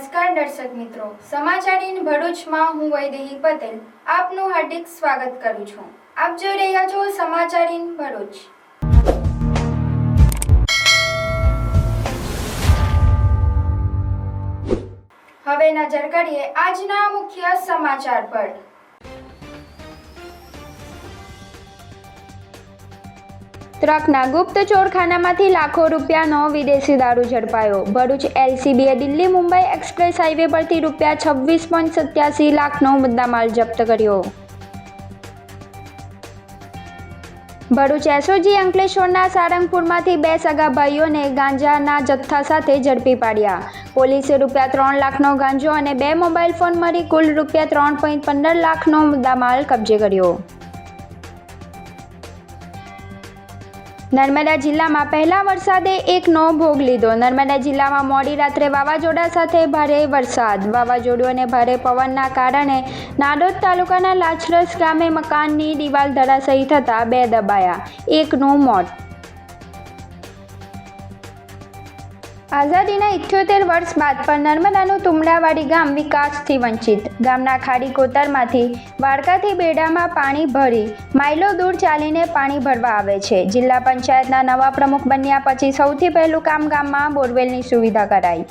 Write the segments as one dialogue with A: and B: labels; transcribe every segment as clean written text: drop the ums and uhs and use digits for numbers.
A: નમસ્કાર દર્શક મિત્રો, સમાચાર ઇન ભરૂચમાં હું વૈદેહી પટેલ આપનું હાર્દિક સ્વાગત કરું છું। આપ જોઈ રહ્યા છો સમાચાર ઇન ભરૂચ। હવે નજર કરીએ આજના મુખ્ય સમાચાર પર। ટ્રકના ગુપ્ત ચોરખાનામાંથી લાખો રૂપિયાનો વિદેશી દારૂ ઝડપાયો। ભરૂચ એલસીબીએ દિલ્હી મુંબઈ એક્સપ્રેસ હાઈવે પરથી રૂપિયા 26.87 લાખનો મુદ્દામાલ જપ્ત કર્યો। ભરૂચ એસઓજી અંકલેશ્વરના સારંગપુરમાંથી 2 સગા ભાઈઓને ગાંજાના જથ્થા સાથે ઝડપી પાડ્યા। પોલીસે રૂપિયા 3 લાખનો ગાંજો અને 2 મોબાઈલ ફોન મળી કુલ રૂપિયા 3.15 લાખનો મુદ્દામાલ કબજે કર્યો। નર્મદા જિલ્લામાં પહેલા વરસાદે એકનો ભોગ લીધો। નર્મદા જિલ્લામાં મોડી રાત્રે વાવાઝોડા સાથે ભારે વરસાદ। વાવાઝોડું અને ભારે પવનના કારણે નાડોદ તાલુકાના લાચરસ ગામે મકાનની દિવાલ ધરાશાયી થતાં 2 દબાયા, એકનું મોત। આઝાદીના 78 વર્ષ બાદ પણ નર્મદાનું તુમડાવાડી ગામ વિકાસથી વંચિત। ગામના ખાડી કોતરમાંથી વાડકાથી બેડામાં પાણી ભરી માઇલો દૂર ચાલીને પાણી ભરવા આવે છે। જિલ્લા પંચાયતના નવા પ્રમુખ બન્યા પછી સૌથી પહેલું કામ ગામમાં બોરવેલની સુવિધા કરાઈ।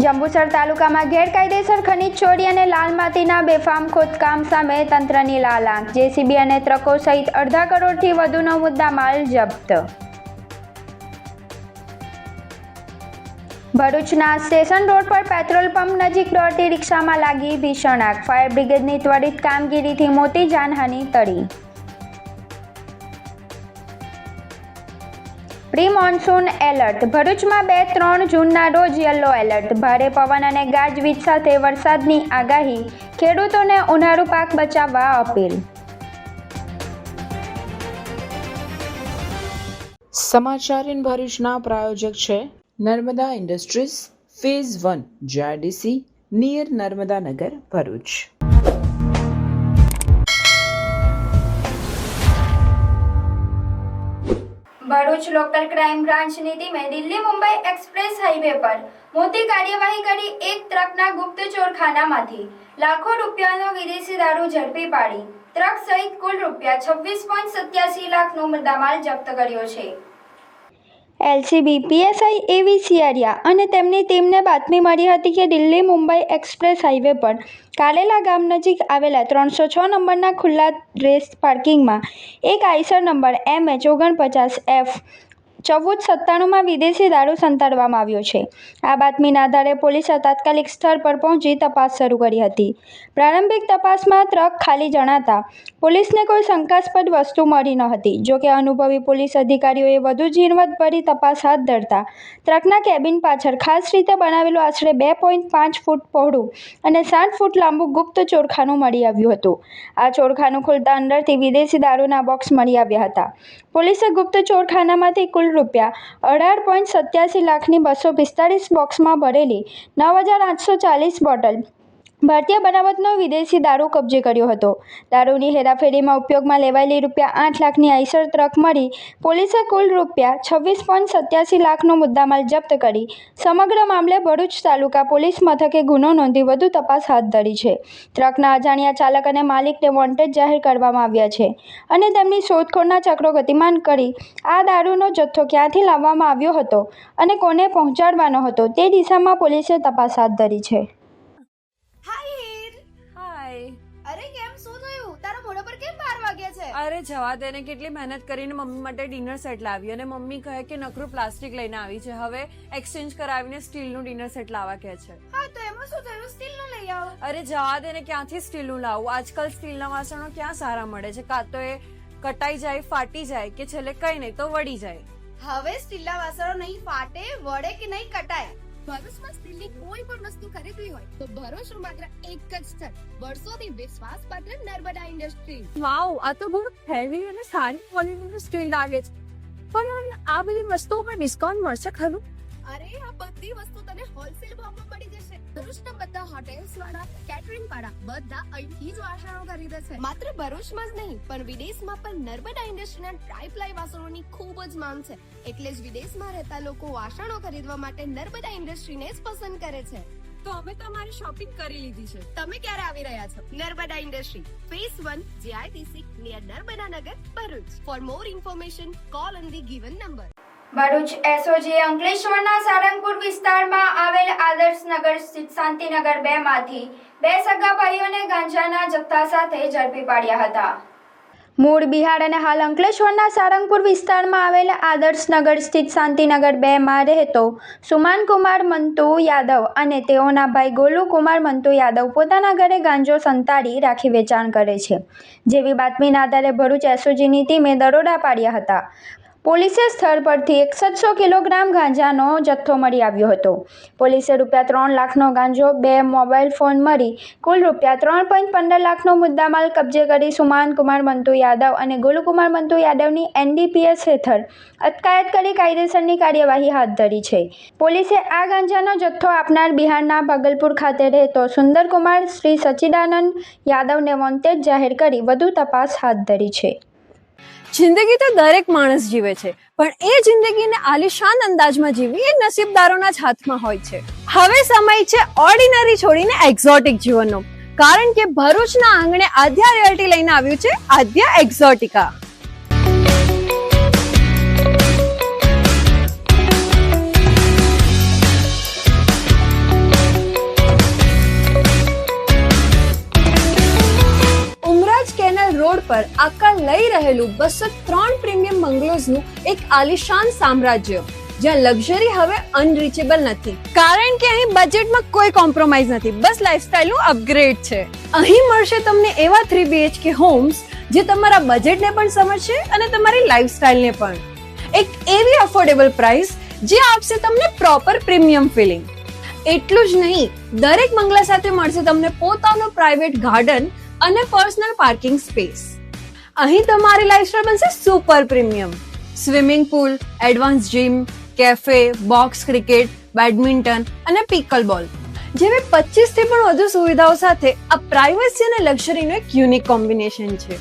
A: જંબુસર તાલુકામાં ગેરકાયદેસર ખનીજ ચોરી અને લાલ માટીના બેફામ ખોદકામ સામે તંત્રની લાલ આંખ। જેસીબી અને ટ્રકો સહિત અડધા કરોડથી વધુનો મુદ્દામાલ જપ્ત। ભરૂચના સ્ટેશન રોડ પર પેટ્રોલ પંપ નજીક દોડતી રિક્ષામાં લાગી ભીષણ આગ। ફાયર બ્રિગેડની ત્વરિત કામગીરીથી મોટી જાનહાનિ ટળી। Pre monsoon alert. ભરૂચમાં 2-3 જૂનના રોજ યલો એલર્ટ। ભારે પવન અને ગાજવીજ સાથે વરસાદની આગાહી। ખેડૂતોને ઉનાળુ પાક બચાવવા અપીલ।
B: સમાચાર ઇન ભરૂચના પ્રાયોજક છે Narmada industries phase 1 GIDC near Narmada Nagar Bharuch.
A: Bharuch local crime બ્રાન્ચની ટીમે દિલ્હી મુંબઈ એક્સપ્રેસ હાઈવે પર મોટી કાર્યવાહી કરી એક ટ્રકના ગુપ્ત ચોરખાનામાંથી લાખો રૂપિયાનો વિદેશી દારૂ ઝડપી પાડી ટ્રક સહિત કુલ રૂપિયા 26.87 લાખનો મુદ્દામાલ જપ્ત કર્યો છે। એલસીબી પીએસઆઈ એવી સિયારિયા અને તેમની ટીમને બાતમી મળી હતી કે દિલ્હી મુંબઈ એક્સપ્રેસ હાઈવે પર કારેલા ગામ નજીક આવેલા 306 નંબરના ખુલ્લા રેસ પાર્કિંગમાં એક આઈસર નંબર MH49F 1497માં વિદેશી દારૂ સંતાડવામાં આવ્યો છે। આ બાતમીના આધારે પોલીસે તાત્કાલિક સ્થળ પર પહોંચી તપાસ શરૂ કરી હતી। પ્રારંભિક તપાસમાં ટ્રક ખાલી જણાતા પોલીસને કોઈ શંકાસ્પદ વસ્તુ મળી ન હતી। જોકે અનુભવી પોલીસ અધિકારીઓએ વધુ ઝીણવટભરી તપાસ હાથ ધરતા ટ્રકના કેબિન પાછળ ખાસ રીતે બનાવેલું આશરે 2.5 ફૂટ પહોળું અને 7 ફૂટ લાંબુ ગુપ્ત ચોરખાનું મળી આવ્યું હતું। આ ચોરખાનું ખુલતા અંદરથી વિદેશી દારૂના બોક્સ મળી આવ્યા હતા। પોલીસે ગુપ્ત ચોરખાનામાંથી કુલ રૂપિયા 18.87 લાખની 245 બોક્સમાં ભરેલી 9,840 બોટલ ભારતીય બનાવટનો વિદેશી દારૂ કબજે કર્યો હતો। દારૂની હેરાફેરીમાં ઉપયોગમાં લેવાયેલી રૂપિયા 8 લાખની આઈસર ટ્રક મળી પોલીસે કુલ રૂપિયા 26.87 લાખનો મુદ્દામાલ જપ્ત કરી સમગ્ર મામલે ભરૂચ તાલુકા પોલીસ મથકે ગુનો નોંધી વધુ તપાસ હાથ ધરી છે। ટ્રકના અજાણ્યા ચાલક અને માલિકને વોન્ટેડ જાહેર કરવામાં આવ્યા છે અને તેમની શોધખોળના ચક્રો ગતિમાન કરી આ દારૂનો જથ્થો ક્યાંથી લાવવામાં આવ્યો હતો અને કોને પહોંચાડવાનો હતો તે દિશામાં પોલીસે તપાસ હાથ ધરી છે।
C: અરે કેમ શું થયું? તારા મોઢા પર કેમ 12 વાગ્યા છે?
D: અરે જવા દે ને, કેટલી મહેનત કરીને મમ્મી માટે ડિનર સેટ લાવી અને મમ્મી કહે કે નકરું પ્લાસ્ટિક લઈને આવી છે, હવે એક્સચેન્જ કરાવીને સ્ટીલનું ડિનર સેટ લાવવા કહે છે।
C: હા તો એમાં શું થયું? સ્ટીલનું લઈ આવો।
D: અરે જવા દે ને, ક્યાંથી સ્ટીલનું લાવું? આજકાલ સ્ટીલના વાસણો ક્યાં સારા મળે છે? કાં તો એ કટાઈ જાય, ફાટી જાય કે છેલ્લે કઈ નહીં તો વળી જાય।
C: હવે સ્ટીલના વાસણો નહીં ફાટે, વળે કે નહીં કટાય। ભરૂચમાં સ્ટીલની કોઈ પણ વસ્તુ ખરીદવી હોય તો ભરૂચનું માત્ર એક જ સ્થળ, વર્ષોથી વિશ્વાસપાત્ર નર્મદા ઇન્ડસ્ટ્રીઝ।
D: વાવ, આ તો બહુ હેવી અને સારી ક્વોલિટીનું સ્ટીલ લાગે છે, પણ આ બધી વસ્તુઓ પર ડિસ્કાઉન્ટ મળશે ખરું?
C: અરે આ બધી વસ્તુ તને હોલસેલ ભાવમાં મળી જશે. ભરૂચના બધા હોટેલ્સ વાળા, કેટરિંગ વાળા બધા અહીંથી જ વાસણો ખરીદે છે. માત્ર ભરૂચમાં જ નહીં પણ વિદેશમાં પણ નર્મદા ઇન્ડસ્ટ્રીના ટ્રાય-પ્લાય વાસણોની ખૂબ જ માંગ છે. એટલે જ વિદેશમાં રહેતા લોકો વાસણો ખરીદવા માટે નર્મદા ઇન્ડસ્ટ્રીને જ પસંદ કરે છે.
D: તો અમે તમારી શોપિંગ કરી લીધી છે.
C: તમે ક્યારે આવી રહ્યા છો? Narmada industry phase 1 GITC near Narmada Nagar, Bharuch. For more information call on the given number.
A: Bharuch SOG અંકલેશ્વરના સારંગપુર વિસ્તારમાં આવેલ આદર્શનગર સ્થિત શાંતિનગર 2 માંથી 2 સગા ભાઈઓને ગાંજાના જથ્થા સાથે ઝડપી પાડ્યા હતા. મૂળ બિહાર અને હાલ અંકલેશ્વરના સારંગપુર વિસ્તારમાં આવેલ આદર્શનગર સ્થિત શાંતિનગર 2 માં રહેતો સુમાનકુમાર મંતુ યાદવ અને તેઓના ભાઈ ગોલુકુમાર મંતુ યાદવ પોતાના ઘરે ગાંજો સંતાડી રાખી વેચાણ કરે છે. જેવી બાતમીના આધારે ભરૂચ એસઓજીની ટીમે દરોડા પાડ્યા હતા. પોલીસે સ્થળ પરથી 700 કિલોગ્રામ ગાંજાનો જથ્થો મળી આવ્યો હતો. પોલીસે ₹3 લાખનો ગાંજો, 2 મોબાઈલ ફોન મળી કુલ ₹3.15 લાખનો મુદ્દામાલ કબજે કરી સુમાનકુમાર મંતુ યાદવ અને ગોલુકુમાર મંતુ યાદવની NDPS હેઠળ અટકાયત કરી કાયદેસરની કાર્યવાહી હાથ ધરી છે. પોલીસે આ ગાંજાનો જથ્થો આપનાર બિહારના ભાગલપુર ખાતે રહેતો સુંદરકુમાર શ્રી સચ્ચિદાનંદ યાદવને વોન્ટેડ જાહેર કરી વધુ તપાસ હાથ ધરી છે.
D: જિંદગી તો દરેક માણસ જીવે છે, પણ એ જિંદગીને આલિશાન અંદાજમાં જીવવી એ નસીબદારોના જ હાથમાં હોય છે. હવે સમય છે ઓર્ડિનરી છોડીને એક્ઝોટિક જીવનનો, કારણ કે ભરૂચના આંગણે આદ્યા રિયલ્ટી લઈને આવ્યું છે આદ્યા એક્ઝોટિકા. કેનલ રોડ પર આકાર લઈ રહેલું 203 પ્રીમિયમ બંગલોઝનું એક આલિશાન સામ્રાજ્ય, જ્યાં લક્ઝરી હવે અનરીચેબલ નથી, કારણ કે અહીં બજેટમાં કોઈ કોમ્પ્રોમાઇઝ નથી, બસ લાઇફસ્ટાઇલનું અપગ્રેડ છે. અહીં મળશે તમને એવા 3 BHK હોમ્સ જે તમારા બજેટને પણ સમજશે અને તમારી લાઇફસ્ટાઇલને પણ. એક એવી અફોર્ડેબલ પ્રાઇસ જે આપશે તમને પ્રોપર પ્રીમિયમ ફિલિંગ. એટલું જ નહીં, દરેક બંગલા સાથે મળશે તમને પોતાનો પ્રાઇવેટ ગાર્ડન અને પર્સનલ પાર્કિંગ સ્પેસ. અહીં તમારી લાઇફસ્ટાઇલ બનશે super premium. Swimming pool, advance gym, cafe, box cricket, badminton અને પિકલ બોલ જેવી 25 થી પણ વધુ સુવિધાઓ સાથે આ પ્રાઇવસી અને લક્ઝરીનું એક યુનિક કોમ્બિનેશન છે.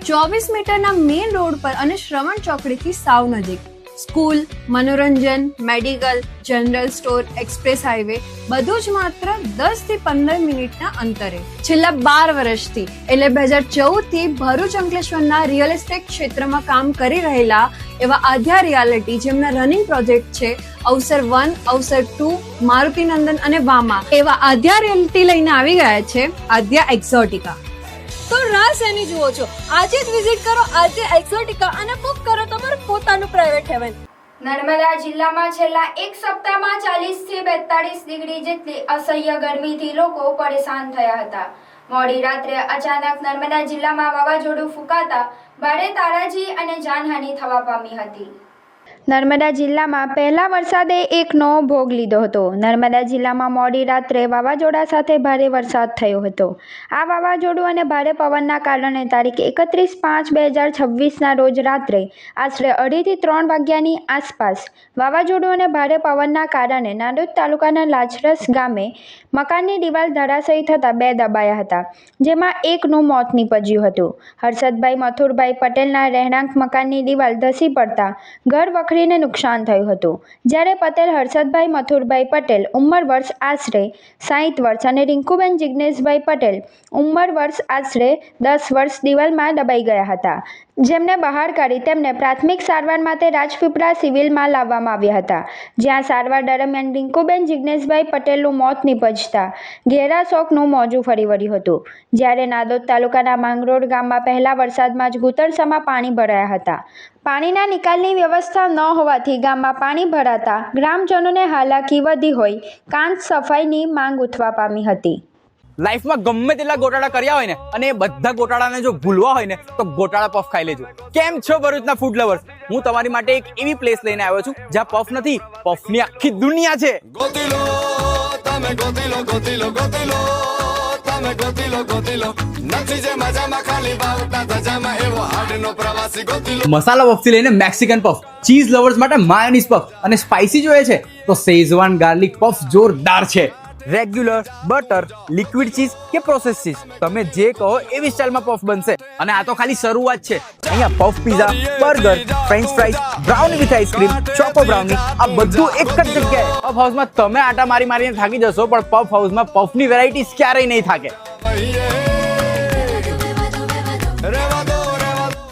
D: 24 મીટરના મેઇન રોડ પર અને શ્રવણ ચોકડીથી સાવ નજીક સ્કૂલ, મનોરંજન, medical, general store, express highway બધું જ માત્ર 10 થી 15 મિનિટના અંતરે. છેલ્લા 12 વર્ષથી એટલે 2014 થી ભરૂચ અંકલેશ્વરના રિયલ એસ્ટેટ ક્ષેત્રમાં કામ કરી રહેલા એવા આદ્યા રિયાલિટી, જેમના રનિંગ પ્રોજેક્ટ છે અવસર 1, અવસર 2, મારુતિનંદન અને વામા, એવા આદ્યા રિયાલિટી લઈને આવી ગયા છે આદ્યા એક્ઝોટિકા. તો રાહ શેની જુઓ છો? આજે જ વિઝિટ કરો આદ્યા એક્ઝોટિકા અને બુક કરો તમારું પોતાનું પ્રાઇવેટ હેવન.
A: નર્મદા જિલ્લામાં છેલ્લા એક સપ્તાહમાં 40 થી 42 ડિગ્રી જેટલી અસહ્ય ગરમીથી લોકો પરેશાન થયા હતા. મોડી રાત્રે અચાનક નર્મદા જિલ્લામાં વાવાઝોડું ફૂંકાતા ભારે તારાજી અને જાનહાનિ થવા પામી હતી. નર્મદા જિલ્લામાં પહેલા વરસાદે એકનો ભોગ લીધો હતો. નર્મદા જિલ્લામાં મોડી રાત્રે વાવાઝોડા સાથે ભારે વરસાદ થયો હતો. આ વાવાઝોડું અને ભારે પવનના કારણે તારીખ 31/5/2026ના રોજ રાત્રે આશરે 2:30 થી 3 વાગ્યાની આસપાસ વાવાઝોડું અને ભારે પવનના કારણે નાંદોદ તાલુકાના લાજરસ ગામે મકાનની દિવાલ ધરાશયી થતાં 2 દબાયા હતા, જેમાં એકનું મોત નીપજ્યું હતું. હર્ષદભાઈ મથુરભાઈ પટેલના રહેણાંક મકાનની દિવાલ ધસી પડતા ઘર વખરીને નુકસાન થયું હતું. જ્યારે પટેલ હર્ષદભાઈ મથુરભાઈ પટેલ ઉંમર વર્ષ આશરે 60 વર્ષ અને રિંકુબેન જિજ્ઞેશભાઈ પટેલ ઉંમર વર્ષ આશરે 10 વર્ષ દિવાલમાં દબાઈ ગયા હતા, જેમને બહાર કાઢી તેમને પ્રાથમિક સારવાર માટે રાજપીપળા સિવિલમાં લાવવામાં આવ્યા હતા, જ્યાં સારવાર દરમિયાન રિંકુબેન જિજ્ઞેશભાઈ પટેલનું મોત નીપજતા ઘેરા શોકનું મોજું ફરી વળ્યું હતું. જ્યારે નાંદોદ તાલુકાના માંગરોળ ગામમાં પહેલા વરસાદમાં જ ઘૂંટણસમાં પાણી ભરાયા હતા. પાણીના નિકાલની વ્યવસ્થા ન હોવાથી ગામમાં પાણી ભરાતા ગ્રામજનોને હાલાકી વધી હોય કાંત સફાઈની માંગ ઉઠવા પામી હતી.
E: લાઈફમાં ગમે તેટલા ગોટાળા કર્યા હોય ને અને એ બધા ગોટાળાને જો ભૂલવા હોય ને તો ગોટાળા પફ ખાઈ લેજો. કેમ છો ભરૂચના ફૂડ લવર્સ? હું તમારી માટે એક એવી પ્લેસ લઈને આવ્યો છું જ્યાં પફ નથી, પફની આખી દુનિયા છે.
F: તમે ગોતી લો નથી જે મજામાં ખાલી બાવટા ધજામાં એવો હાડનો પ્રવાસી ગોતી લો.
E: મસાલા પફથી લઈને મેક્સિકન પફ, ચીઝ લવર્સ માટે માયોનીઝ પફ અને સ્પાઇસી જોઈએ છે તો શેઝવાન ગાર્લિક પફ જોરદાર છે. રેગ્યુલર, બટર, લિક્વિડ ચીઝ કે પ્રોસેસ ચીઝ, તમે જે કહો એવી સ્ટાઇલમાં પફ બનશે. અને આ તો ખાલી શરૂઆત છે. અહીંયા puff pizza, burger, French fries, brownie with ice cream, choco brownie, આ બધું એક જ જગ્યાએ. પફ હાઉસમાં તમે આટા મારીને થાકી જશો, પણ પફ હાઉસમાં પફની વેરાયટીઝ ક્યારેય નહીં થાકે.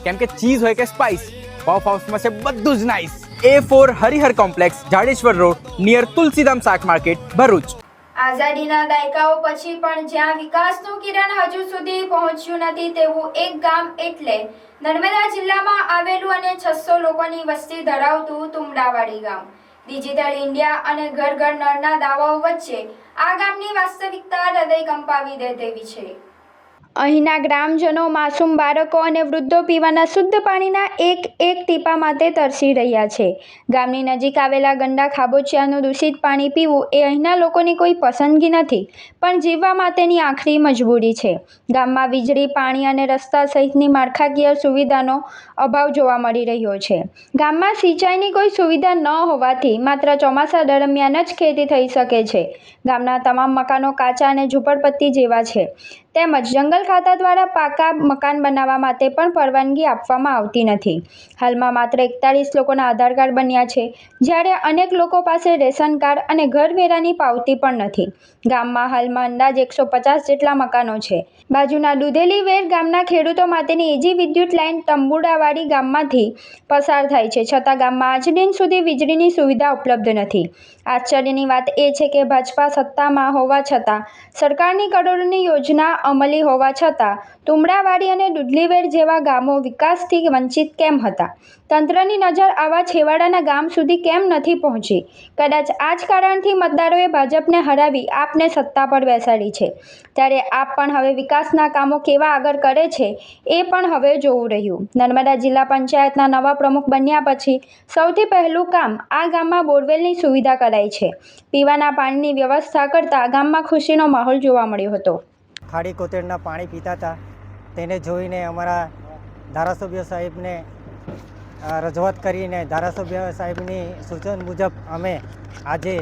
E: કેમ કે ચીઝ હોય કે સ્પાઇસ, પફ હાઉસમાં છે બધું જ nice. A4 Harihar complex, Jadeshwar road, near Tulsidham શાક માર્કેટ, ભરૂચ.
A: આઝાદીના દાયકાઓ પછી પણ જ્યાં વિકાસનું કિરણ હજુ સુધી પહોંચ્યું નથી તેવું એક ગામ એટલે નર્મદા જિલ્લામાં આવેલું અને 600 લોકોની વસ્તી ધરાવતું તુમડાવાડી ગામ. ડિજિટલ ઇન્ડિયા અને ઘર ઘર નળના દાવાઓ વચ્ચે આ ગામની વાસ્તવિકતા હૃદય કંપાવી દે તેવી છે. અહીંના ગ્રામજનો માસૂમ બાળકો અને વૃદ્ધો પીવાના શુદ્ધ પાણીના એક ટીપા માટે તરસી રહ્યા છે. ગામની નજીક આવેલા ગંડા ખાબોચિયાનું દૂષિત પાણી પીવું એ અહીંના લોકોની કોઈ પસંદગી નથી, પણ જીવવા માટેની આખરી મજબૂરી છે. ગામમાં વીજળી, પાણી અને રસ્તા સહિતની માળખાકીય સુવિધાનો અભાવ જોવા મળી રહ્યો છે. ગામમાં સિંચાઈની કોઈ સુવિધા ન હોવાથી માત્ર ચોમાસા દરમિયાન જ ખેતી થઈ શકે છે. ગામના તમામ મકાનો કાચા અને ઝૂંપડપટ્ટી જેવા છે. તેમજ જંગલ ખાતા દ્વારા પાકા મકાન બનાવવા માટે પણ પરવાનગી આપવામાં આવતી નથી. હાલમાં માત્ર 41 લોકોના આધાર કાર્ડ બન્યા છે, જ્યારે અનેક લોકો પાસે રેશન કાર્ડ અને ઘરવેરાની પાવતી પણ નથી. ગામમાં હાલમાં અંદાજે 150 જેટલા મકાનો છે. બાજુના દુધેલી વેર ગામના ખેડૂતો માટેની એજી વિદ્યુત લાઇન તંબુડાવાડી ગામમાંથી પસાર થાય છે, છતાં ગામમાં આજ દિન સુધી વીજળીની સુવિધા ઉપલબ્ધ નથી. આશ્ચર્યની વાત એ છે કે ભાજપા સત્તામાં હોવા છતાં, સરકારની કરોડોની યોજના અમલી હોવા છતાં તુમડાવાડી અને દુધલીવેર જેવા ગામો વિકાસથી વંચિત કેમ હતા? તંત્રની નજર આવા છેવાડાના ગામ સુધી કેમ નથી પહોંચી? કદાચ આ જ કારણથી મતદારોએ ભાજપને હરાવી આપને સત્તા પર બેસાડી છે. ત્યારે આપ પણ હવે વિકાસના કામો કેવા આગળ કરે છે એ પણ હવે જોવું રહ્યું. નર્મદા જિલ્લા પંચાયતના નવા પ્રમુખ બન્યા પછી સૌથી પહેલું કામ આ ગામમાં બોરવેલની સુવિધા કરાઈ છે. પીવાના પાણીની વ્યવસ્થા કરતાં ગામમાં ખુશીનો માહોલ જોવા મળ્યો હતો.
G: ખાડી કોતરના પાણી પીતા હતા તેને જોઈને અમારા ધારાસભ્ય સાહેબને રજૂઆત કરીને ધારાસભ્ય સાહેબની સૂચન મુજબ અમે આજે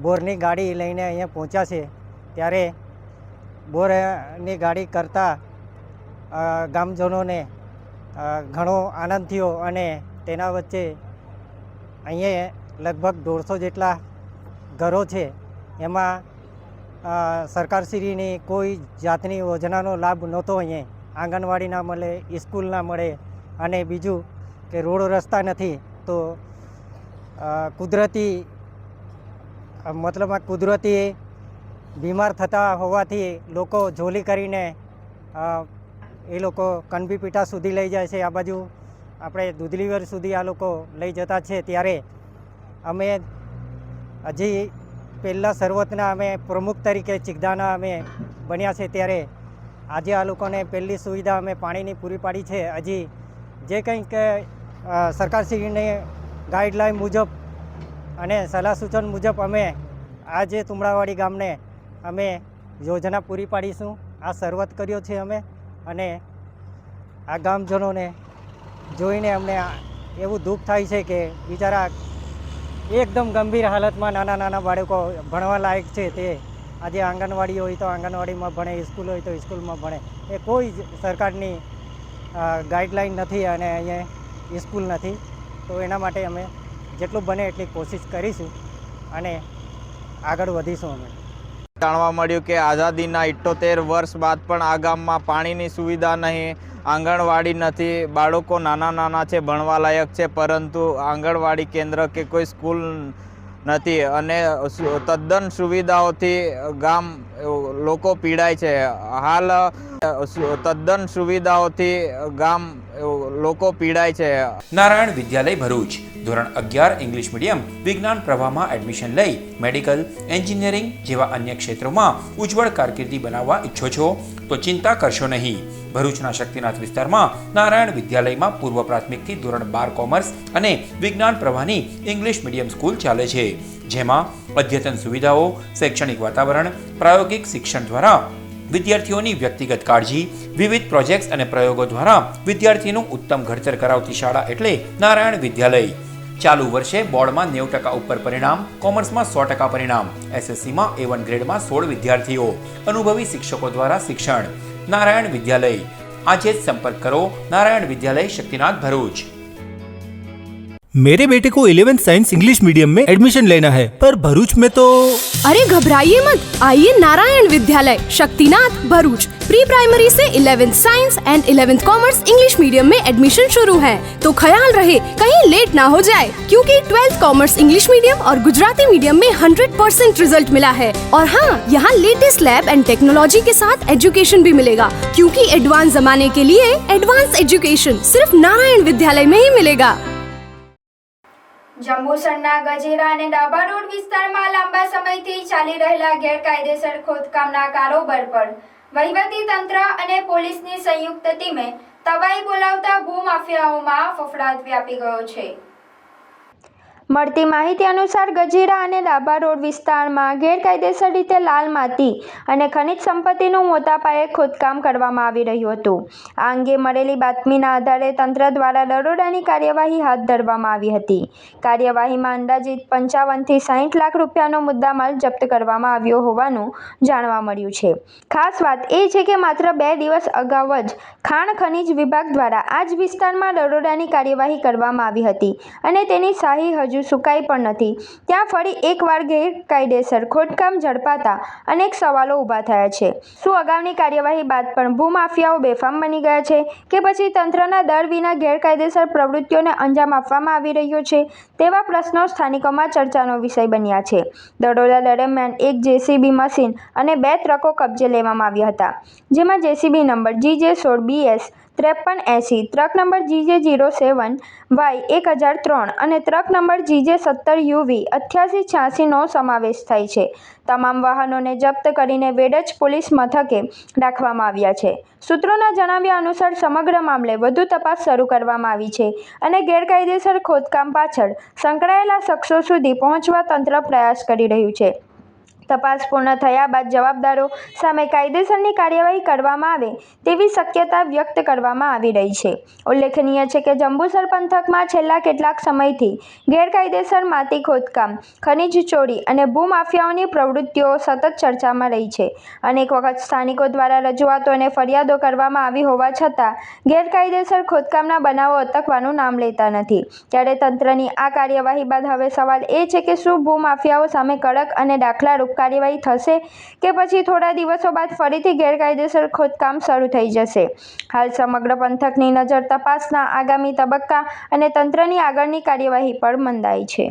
G: બોરની ગાડી લઈને અહીંયા પહોંચ્યા છે. ત્યારે બોરની ગાડી કરતાં ગામજનોને ઘણો આનંદ થયો અને તેના વચ્ચે અહીંયા લગભગ 150 જેટલા ઘરો છે. એમાં સરકારશ્રીની કોઈ જાતની યોજનાનો લાભ નહોતો. અહીંયા આંગણવાડી ના મળે, સ્કૂલ ના મળે અને બીજું કે રોડ રસ્તા નથી. તો કુદરતી બીમાર થતા હોવાથી લોકો ઝોલી કરીને એ લોકો કણબીપીટા સુધી લઈ જાય છે. આ બાજુ આપણે દુધલીવેર સુધી આ લોકો લઈ જતા છે. ત્યારે અમે હજી પહેલાં શરૂઆતના અમે પ્રમુખ તરીકે ચિગદાના અમે બન્યા છે. ત્યારે આજે આ લોકોને પહેલી સુવિધા અમે પાણીની પૂરી પાડી છે. હજી જે કંઈક સરકારશ્રીની ગાઈડલાઈન મુજબ અને સલાહ સૂચન મુજબ અમે આજે તુમડાવાડી ગામને અમે યોજના પૂરી પાડીશું. આ શરૂઆત કર્યો છે અમે. અને આ ગામજનોને જોઈને અમને એવું દુઃખ થાય છે કે બિચારા એકદમ ગંભીર હાલતમાં નાના બાળકો ભણવા લાયક છે. તે આજે આંગણવાડી હોય તો આંગણવાડીમાં ભણે, સ્કૂલ હોય તો સ્કૂલમાં ભણે. એ કોઈ સરકારની ગાઈડલાઈન નથી અને અહીંયા સ્કૂલ નથી. તો એના માટે અમે જેટલું બને એટલી કોશિશ કરીશું અને આગળ વધીશું. અમે
H: જાણવા મળ્યું કે આઝાદીના 78 વર્ષ બાદ પણ આ ગામમાં પાણીની સુવિધા નહીં, આંગણવાડી નથી, બાળકો નાના છે, ભણવા લાયક છે, પરંતુ આંગણવાડી કેન્દ્ર કે કોઈ સ્કૂલ નથી અને તદ્દન સુવિધાઓથી ગામ લોકો પીડાય છે. હાલ તદ્દન સુવિધાઓથી ગામ લોકો પીડાય છે.
I: નારાયણ વિદ્યાલય ભરૂચ ધોરણ 11 ઇંગ્લિશ મીડિયમ વિજ્ઞાન પ્રવાહમાં એડમિશન લઈ મેડિકલ, એન્જિનિયરિંગ જેવા અન્ય ક્ષેત્રોમાં ઉજ્જવળ કારકિર્દી બનાવવા ઈચ્છો છો તો ચિંતા કરશો નહીં. ભરૂચના શક્તિનાથ વિસ્તારમાં નારાયણ વિદ્યાલયમાં પૂર્વ પ્રાથમિકથી ધોરણ 12 કોમર્સ અને વિજ્ઞાન પ્રવાહની ઇંગ્લિશ મીડિયમ સ્કૂલ ચાલે છે, જેમાં અદ્યતન સુવિધાઓ, શૈક્ષણિક વાતાવરણ, પ્રાયોગિક શિક્ષણ દ્વારા વિદ્યાર્થીઓની વ્યક્તિગત કાળજી, વિવિધ પ્રોજેક્ટ્સ અને પ્રયોગો દ્વારા વિદ્યાર્થીનું ઉત્તમ ઘડતર કરાવતી શાળા એટલે નારાયણ વિદ્યાલય. ચાલુ વર્ષે બોર્ડમાં 90% ઉપર પરિણામ, કોમર્સમાં 100% પરિણામ, એસએસસીમાં A1 ગ્રેડમાં 16 વિદ્યાર્થીઓ, અનુભવી શિક્ષકો દ્વારા શિક્ષણ. નારાયણ વિદ્યાલય. આજે જ સંપર્ક કરો નારાયણ વિદ્યાલય, શક્તિનાથ, ભરૂચ.
J: मेरे बेटे को 11th साइंस इंग्लिश मीडियम में एडमिशन लेना है, पर भरूच में तो।
C: अरे घबराइए मत, आइए नारायण विद्यालय शक्तिनाथ भरूच। प्री प्राइमरी से 11th science and 11th commerce English medium में एडमिशन शुरू है, तो ख्याल रहे कहीं लेट ना हो जाए, क्योंकि 12th कॉमर्स इंग्लिश मीडियम और गुजराती मीडियम में 100% रिजल्ट मिला है। और हाँ, यहाँ लेटेस्ट लैब एंड टेक्नोलॉजी के साथ एजुकेशन भी मिलेगा, क्योंकि एडवांस जमाने के लिए एडवांस एजुकेशन सिर्फ नारायण विद्यालय में ही मिलेगा।
A: જંબુસરના ગજેરા અને ડાબા રોડ વિસ્તારમાં લાંબા સમયથી ચાલી રહેલા ગેરકાયદેસર ખોદકામના કારોબાર પર વહીવટી તંત્ર અને પોલીસની સંયુક્ત ટીમે તવાઈ બોલાવતા ભૂમાફિયાઓમાં ફફડાટ વ્યાપી ગયો છે. મળતી માહિતી અનુસાર ગજેરા અને ડાબા રોડ વિસ્તારમાં ગેરકાયદેસર રીતે લાલ માટી અને ખનિજ સંપત્તિનું મોટા પાયે ખોદકામ કરવામાં આવી રહ્યું હતું. આ અંગે મળેલી બાતમીના આધારે તંત્ર દ્વારા દરોડાની કાર્યવાહી હાથ ધરવામાં આવી હતી. કાર્યવાહીમાં અંદાજિત 55 થી 60 લાખ રૂપિયાનો મુદ્દામાલ જપ્ત કરવામાં આવ્યો હોવાનું જાણવા મળ્યું છે. ખાસ વાત એ છે કે માત્ર 2 દિવસ અગાઉ જ ખાણ ખનિજ વિભાગ દ્વારા આ જ વિસ્તારમાં દરોડાની કાર્યવાહી કરવામાં આવી હતી અને તેની શાહી હજુ સુકાઈ પણ નથી. ત્યાં ફરી એકવાર ગેરકાયદેસર ખોદકામ ઝડપાતા અનેક સવાલો ઊભા થયા છે. શું અગાઉની કાર્યવાહી બાદ પણ ભૂમાફિયાઓ બેફામ બની ગયા છે કે પછી તંત્રના દર વિના ગેરકાયદેસર પ્રવૃત્તિઓને અંજામ આપવામાં આવી રહ્યો છે? તેવા પ્રશ્નો સ્થાનિકોમાં ચર્ચાનો વિષય બન્યા છે. દરોડા દરમિયાન એક જેસીબી મશીન અને 2 ટ્રકો કબજે લેવામાં આવ્યા હતા, જેમાં JCB number GJ16BS 5380, truck number GJ07Y1003 અને ટ્રક નંબર GJ17UV 8886નો સમાવેશ થાય છે. તમામ વાહનોને જપ્ત કરીને વેડજ પોલીસ મથકે રાખવામાં આવ્યા છે. સૂત્રોના જણાવ્યા અનુસાર સમગ્ર મામલે વધુ તપાસ શરૂ કરવામાં આવી છે અને ગેરકાયદેસર ખોદકામ પાછળ સંકળાયેલા શખ્સો સુધી પહોંચવા તંત્ર પ્રયાસ કરી રહ્યું છે. તપાસ પૂર્ણ થયા બાદ જવાબદારો સામે કાયદેસરની કાર્યવાહી કરવામાં આવે તેવી શક્યતા વ્યક્ત કરવામાં આવી રહી છે. ઉલ્લેખનીય છે કે જંબુસર પંથકમાં છેલ્લા કેટલાક સમયથી ગેરકાયદેસર માટી ખોદકામ, ખનિજ ચોરી અને ભૂમાફિયાઓની પ્રવૃત્તિઓ સતત ચર્ચામાં રહી છે. અનેક વખત સ્થાનિકો દ્વારા રજૂઆતો અને ફરિયાદો કરવામાં આવી હોવા છતાં ગેરકાયદેસર ખોદકામના બનાવો અટકવાનું નામ લેતા નથી. ત્યારે તંત્રની આ કાર્યવાહી બાદ હવે સવાલ એ છે કે શું ભૂમાફિયાઓ સામે કડક અને દાખલારૂપ કાર્યવાહી થશે કે પછી થોડા દિવસો બાદ ફરીથી ગેરકાયદેસર ખોદકામ શરૂ થઈ જશે? હાલ સમગ્ર પંથકની નજર તપાસના આગામી તબક્કા અને તંત્રની આગળની કાર્યવાહી પર મંદાઈ છે.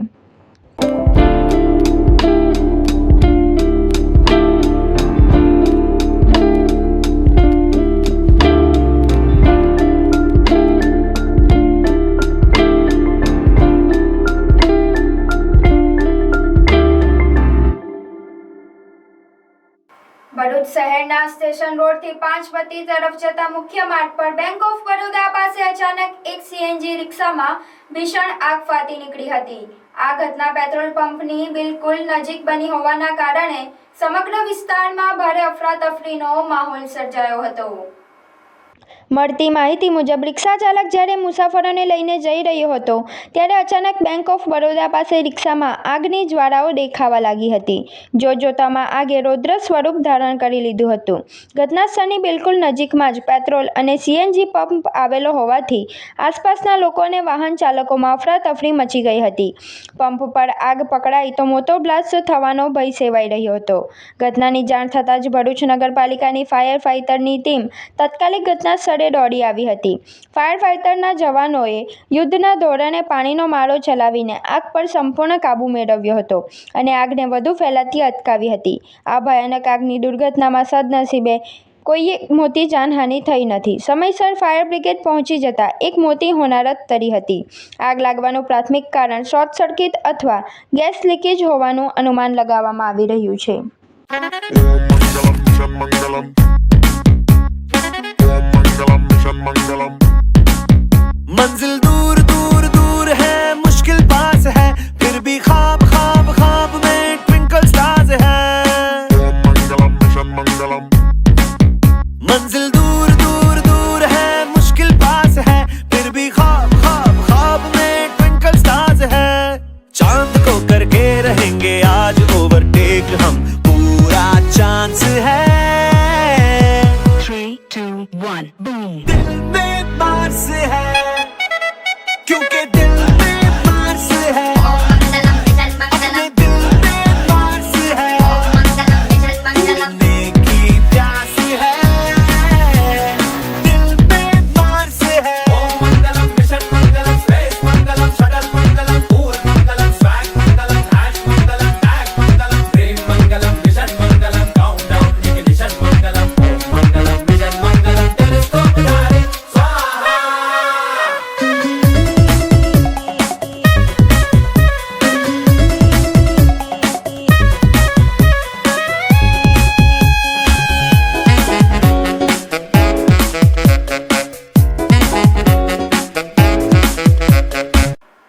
A: ભરૂચ શહેરના સ્ટેશન રોડથી પાંચપત્તી તરફ જતા મુખ્ય માર્ગ પર બેંક ઓફ બરોડા પાસે અચાનક એક સીએનજી રિક્ષામાં ભીષણ આગ ફાટી નીકળી હતી. આ ઘટના પેટ્રોલ પંપની બિલકુલ નજીક બની હોવાના કારણે સમગ્ર વિસ્તારમાં ભારે અફરાતફરીનો માહોલ સર્જાયો હતો. મળતી માહિતી મુજબ રિક્ષા ચાલક જ્યારે મુસાફરોને લઈને જઈ રહ્યો હતો ત્યારે અચાનક બેંક ઓફ બરોડા પાસે રિક્ષામાં આગની જ્વાળાઓ દેખાવા લાગી હતી. જોતજોતામાં આગે રૌદ્ર સ્વરૂપ ધારણ કરી લીધું હતું. ઘટના સ્થળની બિલકુલ નજીકમાં જ પેટ્રોલ અને સીએનજી પંપ આવેલો હોવાથી આસપાસના લોકો અને વાહન ચાલકોમાં અફરાતફરી મચી ગઈ હતી. પંપ પર આગ પકડાઈ તો મોટો બ્લાસ્ટ થવાનો ભય સેવાઈ રહ્યો હતો. ઘટનાની જાણ થતાં જ ભરૂચ નગરપાલિકાની ફાયર ફાઇટરની ટીમ તાત્કાલિક ઘટના સ્થળે દોડી આવી હતી. ફાયર ફાઇટરના જવાનોએ યુદ્ધના ધોરણે પાણીનો મારો ચલાવીને આગ પર સંપૂર્ણ કાબૂ મેળવ્યો હતો અને આગને વધુ ફેલાતી અટકાવી હતી. આ ભયાનક આગની દુર્ઘટનામાં સદનસીબે કોઈ મોટી જાનહાનિ થઈ નથી. સમયસર ફાયર બ્રિગેડ પહોંચી જતા એક મોટી હોનારત ટળી હતી. આગ લાગવાનું પ્રાથમિક કારણ શોર્ટ સર્કિટ અથવા ગેસ લીકેજ હોવાનું અનુમાન લગાવવામાં આવી રહ્યું છે.
K: मंजिल दूर दूर दूर है, मुश्किल पास है, फिर भी ख्वाब ख्वाब ख्वाब में ट्विंकल स्टार्स है. दिल बेमार से है क्योंकि दिल बेमार से है अपने दिल बेमार से है ढूंढने की प्यास है दिल बेमार से है मंगलम मिशन मंगलम स्पेस मंगलम शटल मंगलम पूर मंगलम स्वैग मंगलम हैश मंगलम टैग मंगलम प्रेम मंगलम मिशन मंगलम काउंटडाउन इग्निशन मंगलम मंगलम मिशन मंगलम टेलीस्कोप धारे स्वाहा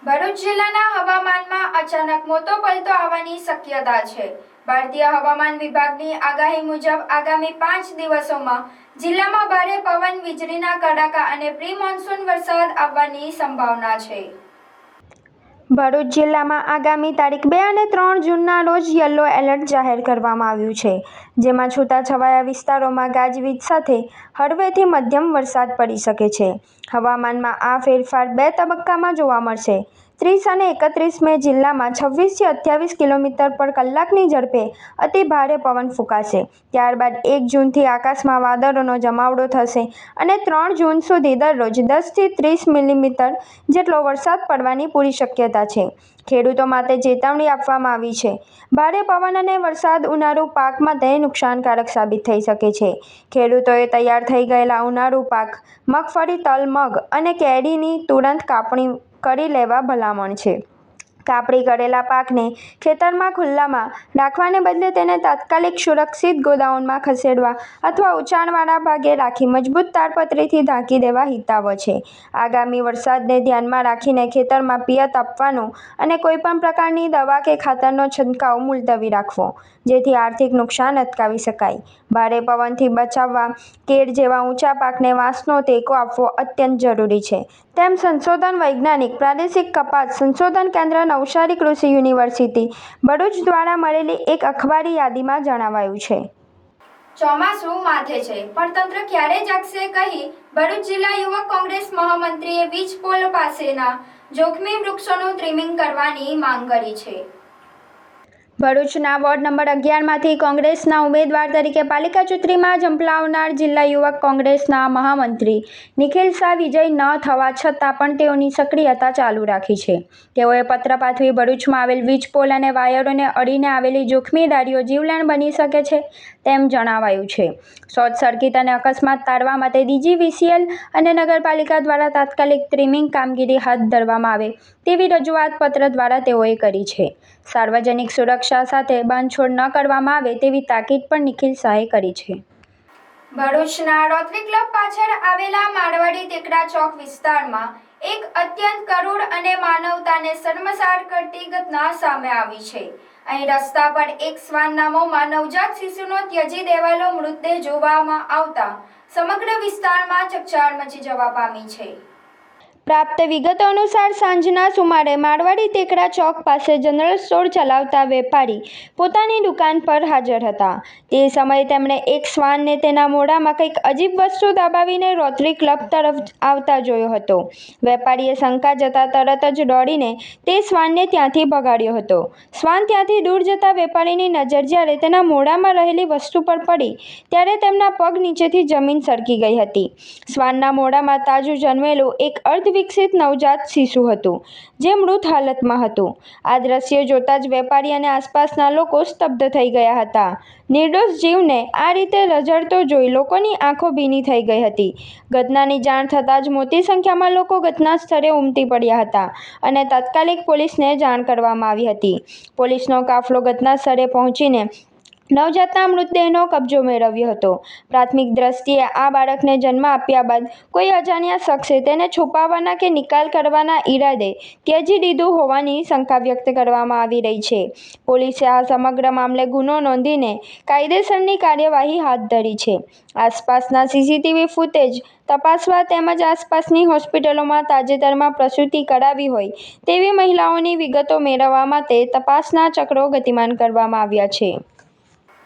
A: ભરૂચ જિલ્લાના હવામાનમાં અચાનક મોટો પલટો આવવાની શક્યતા છે. ભારતીય હવામાન વિભાગની આગાહી મુજબ આગામી 5 દિવસોમાં જિલ્લામાં ભારે પવન, વીજળીના કડાકા અને પ્રી મોન્સૂન વરસાદ આવવાની સંભાવના છે. ભરૂચ જિલ્લામાં આગામી તારીખ 2 અને 3 જૂનના રોજ યલો એલર્ટ જાહેર કરવામાં આવ્યું છે, જેમાં છૂટાછવાયા વિસ્તારોમાં ગાજવીજ સાથે હળવેથી મધ્યમ વરસાદ પડી શકે છે. હવામાનમાં આ ફેરફાર 2 તબક્કામાં જોવા મળશે. 30 અને 31 મે જિલ્લામાં 26 થી 28 કિલોમીટર પર કલાકની ઝડપે અતિ ભારે પવન ફૂંકાશે. ત્યારબાદ 1 જૂનથી આકાશમાં વાદળોનો જમાવડો થશે અને 3 જૂન સુધી દરરોજ 10 થી 30 મિલીમીટર જેટલો વરસાદ પડવાની પૂરી શક્યતા છે. ખેડૂતો માટે ચેતવણી આપવામાં આવી છે. ભારે પવન અને વરસાદ ઉનાળુ પાક માટે નુકસાનકારક સાબિત થઈ શકે છે. ખેડૂતોએ તૈયાર થઈ ગયેલા ઉનાળુ પાક મગફળી, તલ, મગ અને કેરીની તુરંત કાપણી કરી લેવા ભલામણ છે. કાપણી કરેલા પાકને ખેતરમાં ખુલ્લામાં રાખવાને બદલે તેને તાત્કાલિક સુરક્ષિત ગોડાઉનમાં ખસેડવા અથવા ઊંચાણવાળા ભાગે રાખી મજબૂત તાડપત્રીથી ઢાંકી દેવા હિતાવહ છે. આગામી વરસાદને ધ્યાનમાં રાખીને ખેતરમાં પિયત આપવાનું અને કોઈપણ પ્રકારની દવા કે ખાતરનો છંટકાવ મુલતવી રાખવો, જેથી આર્થિક નુકસાન અટકાવી શકાય. ભારે પવનથી બચાવવા કેળ જેવા ઊંચા પાકને વાંસનો ટેકો આપવો અત્યંત જરૂરી છે, તેમ સંશોધન વૈજ્ઞાનિક પ્રાદેશિક કપાસ સંશોધન કેન્દ્ર નવસારી કૃષિ યુનિવર્સિટી ભરૂચ દ્વારા મળેલી એક અખબારી યાદીમાં જણાવાયું છે. ચોમાસું માથે છે, પણ તંત્ર ક્યારે જાગશે કહી ભરૂચ જિલ્લા યુવક કોંગ્રેસ મહામંત્રીએ વીજ પોલ પાસેના જોખમી વૃક્ષોનું ટ્રીમિંગ કરવાની માંગ કરી છે. ભરૂચના વોર્ડ નંબર 11માંથી કોંગ્રેસના ઉમેદવાર તરીકે પાલિકા ચૂંટણીમાં ઝંપલાવનાર જિલ્લા યુવક કોંગ્રેસના મહામંત્રી નિખિલ શાહ વિજય ન થવા છતાં પણ તેઓની સક્રિયતા ચાલુ રાખી છે. તેઓએ પત્ર પાઠવી ભરૂચમાં આવેલ વીજ પોલ અને વાયરોને અડીને આવેલી જોખમી ડાળીઓ જીવલેણ બની શકે છે તેમ જણાવાયું છે. શોર્ટ સર્કિટ અને અકસ્માત ટાળવા માટે DGVCL અને નગરપાલિકા દ્વારા તાત્કાલિક ટ્રીમિંગ કામગીરી હાથ ધરવામાં આવે તેવી રજૂઆત પત્ર દ્વારા તેઓએ કરી છે. સાર્વજનિક સુરક્ષા સાથે બાંધછોડ ન કરવામાં આવે તેવી તાકીદ પણ નિખિલ શાહે કરી છે. ભરૂચના રોટરી ક્લબ પાછળ આવેલા મારવાડી ટેકરા ચોક વિસ્તારમાં એક અત્યંત કરુણ અને માનવતાને શર્મસાર કરતી ઘટના સામે આવી છે. અહીં રસ્તા પર એક શ્વાન નામોમાં નવજાત શિશુનો ત્યજી દેવાયેલો મૃતદેહ જોવામાં આવતા સમગ્ર વિસ્તારમાં ચકચાર મચી જવા પામી છે. પ્રાપ્ત વિગતો અનુસાર સાંજના સુમારે મારવાડી ટેકરા ચોક પાસે જનરલ સ્ટોર ચલાવતા વેપારી પોતાની દુકાન પર હાજર હતા. તે સમયે તેમણે એક શ્વાનને તેના મોઢામાં કંઈક અજીબ વસ્તુ દબાવીને રોટરી ક્લબ તરફ આવતા જોયો હતો. વેપારીએ શંકા જતા તરત જ દોડીને તે શ્વાનને ત્યાંથી ભગાડ્યો હતો. શ્વાન ત્યાંથી દૂર જતા વેપારીની નજર જ્યારે તેના મોઢામાં રહેલી વસ્તુ પર પડી ત્યારે તેમના પગ નીચેથી જમીન સરકી ગઈ હતી. શ્વાનના મોઢામાં તાજું જન્મેલું એક વિકસિત નવજાત શિશુ હતું, જે મૃત હાલતમાં હતું. આ દ્રશ્ય જોતા જ વેપારી અને આસપાસના લોકો સ્તબ્ધ થઈ ગયા હતા. નિર્દોષ જીવને આ રીતે રઝળતો જોઈ લોકોની આંખો ભીની થઈ ગઈ હતી. ઘટનાની જાણ થતાં જ મોટી સંખ્યામાં લોકો ઘટના સ્થળે ઉમટી પડ્યા હતા અને તાત્કાલિક પોલીસને જાણ કરવામાં આવી હતી. પોલીસનો કાફલો ઘટના સ્થળે પહોંચીને નવજાતના મૃતદેહનો કબજો મેળવ્યો હતો. પ્રાથમિક દ્રષ્ટિએ આ બાળકને જન્મ આપ્યા બાદ કોઈ અજાણ્યા શખ્સે તેને છુપાવવાના કે નિકાલ કરવાના ઈરાદે ત્યજી દીધું હોવાની શંકા વ્યક્ત કરવામાં આવી રહી છે. પોલીસે આ સમગ્ર મામલે ગુનો નોંધીને કાયદેસરની કાર્યવાહી હાથ ધરી છે. આસપાસના CCTV ફૂટેજ તપાસવા તેમજ આસપાસની હોસ્પિટલોમાં તાજેતરમાં પ્રસૂતિ કરાવી હોય તેવી મહિલાઓની વિગતો મેળવવા માટે તપાસના ચક્રો ગતિમાન કરવામાં આવ્યા છે.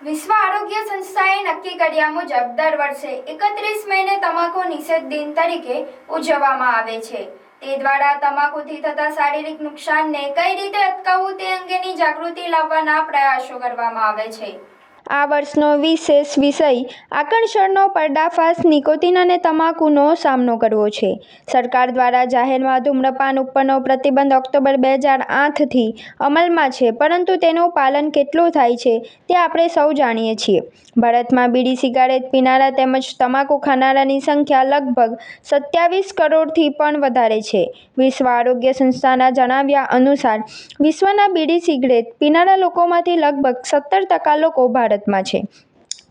A: વિશ્વ આરોગ્ય સંસ્થાએ નક્કી કર્યા મુજબ દર વર્ષે 31 મેને તમાકુ નિષેધ દિન તરીકે ઉજવવામાં આવે છે. તે દ્વારા તમાકુથી થતા શારીરિક નુકસાનને કઈ રીતે અટકાવવું તે અંગેની જાગૃતિ લાવવાના પ્રયાસો કરવામાં આવે છે. આ વર્ષનો વિશેષ વિષય આકર્ષણનો પર્દાફાશ નિકોટિન અને તમાકુનો સામનો કરવો છે. સરકાર દ્વારા જાહેરમાં ધૂમ્રપાન ઉપરનો પ્રતિબંધ ઓક્ટોબર 2008થી અમલમાં છે, પરંતુ તેનું પાલન કેટલું થાય છે તે આપણે સૌ જાણીએ છીએ. ભારતમાં બીડી સિગારેટ પીનારા તેમજ તમાકુ ખાનારાની સંખ્યા લગભગ 27 કરોડથી પણ વધારે છે. વિશ્વ આરોગ્ય સંસ્થાના જણાવ્યા અનુસાર વિશ્વના બીડી સિગરેટ પીનારા લોકોમાંથી લગભગ 17% લોકો ભારતમાં છે.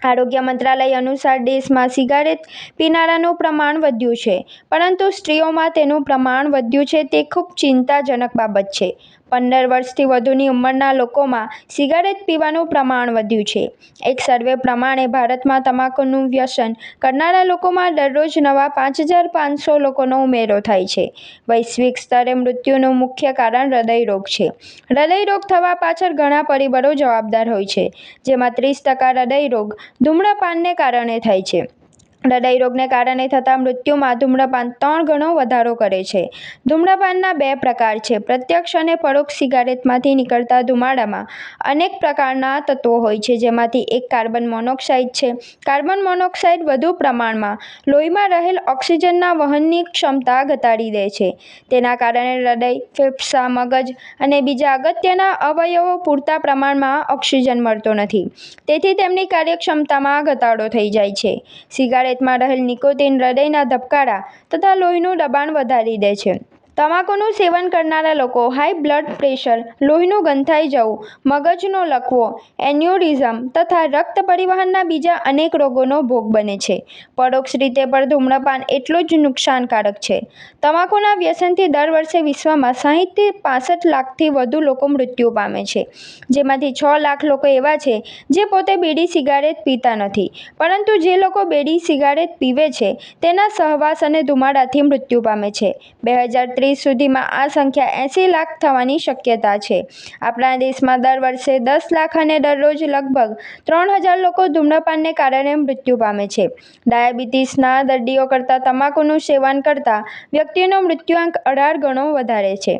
A: આરોગ્ય મંત્રાલય અનુસાર દેશમાં સિગારેટ પીનારાનું પ્રમાણ વધ્યું છે, પરંતુ સ્ત્રીઓમાં તેનું પ્રમાણ વધ્યું છે તે ખૂબ ચિંતાજનક બાબત છે. 15 વર્ષથી વધુની ઉંમરના લોકોમાં સિગારેટ પીવાનું પ્રમાણ વધ્યું છે. એક સર્વે પ્રમાણે ભારતમાં તમાકુનું વ્યસન કરનારા લોકોમાં દરરોજ નવા 5,500 લોકોનો ઉમેરો થાય છે. વૈશ્વિક સ્તરે મૃત્યુનું મુખ્ય કારણ હૃદયરોગ છે. હૃદયરોગ થવા પાછળ ઘણા પરિબળો જવાબદાર હોય છે, જેમાં 30% હૃદયરોગ ધૂમ્રપાનને કારણે થાય છે. હૃદયરોગને કારણે થતા મૃત્યુમાં ધૂમ્રપાન 3 ગણો વધારો કરે છે. ધૂમ્રપાનના 2 પ્રકાર છે. પ્રત્યક્ષ અને પરોક્ષ સિગારેટમાંથી નીકળતા ધુમાડામાં અનેક પ્રકારના તત્વો હોય છે, જેમાંથી એક કાર્બન મોનોક્સાઇડ છે. કાર્બન મોનોક્સાઇડ વધુ પ્રમાણમાં લોહીમાં રહેલ ઓક્સિજનના વહનની ક્ષમતા ઘટાડી દે છે. તેના કારણે હૃદય, ફેફસાં, મગજ અને બીજા અગત્યના અવયવો પૂરતા પ્રમાણમાં ઓક્સિજન મળતો નથી. તેથી તેમની કાર્યક્ષમતામાં ઘટાડો થઈ જાય છે. સિગારેટમાં રહેલ નિકોટિન હૃદયના ધબકારા તથા લોહીનું દબાણ વધારી દે છે. તમાકુનું સેવન કરનારા લોકો હાઈ બ્લડ પ્રેશર, લોહીનું ગંથાઈ જવું, મગજનો લકવો, એન્યુરિઝમ તથા રક્ત પરિવહનના બીજા અનેક રોગોનો ભોગ બને છે. પરોક્ષ રીતે પણ ધૂમ્રપાન એટલું જ નુકસાનકારક છે. તમાકુના વ્યસનથી દર વર્ષે વિશ્વમાં 60થી 65 લાખથી વધુ લોકો મૃત્યુ પામે છે, જેમાંથી 6 લાખ લોકો એવા છે જે પોતે બીડી સિગારેટ પીતા નથી, પરંતુ જે લોકો બીડી સિગારેટ પીવે છે તેના સહવાસ અને ધુમાડાથી મૃત્યુ પામે છે. 2030 સુધીમાં આ સંખ્યા 80 લાખ થવાની શક્યતા છે. આપણા દેશમાં દર વર્ષે 10 લાખ અને દરરોજ લગભગ 3,000 લોકો ધૂમ્રપાનને કારણે મૃત્યુ પામે છે. ડાયાબિટીસના દર્દીઓ કરતાં તમાકુનું સેવન કરતા વ્યક્તિનો મૃત્યુઆંક 18 ગણો વધારે છે.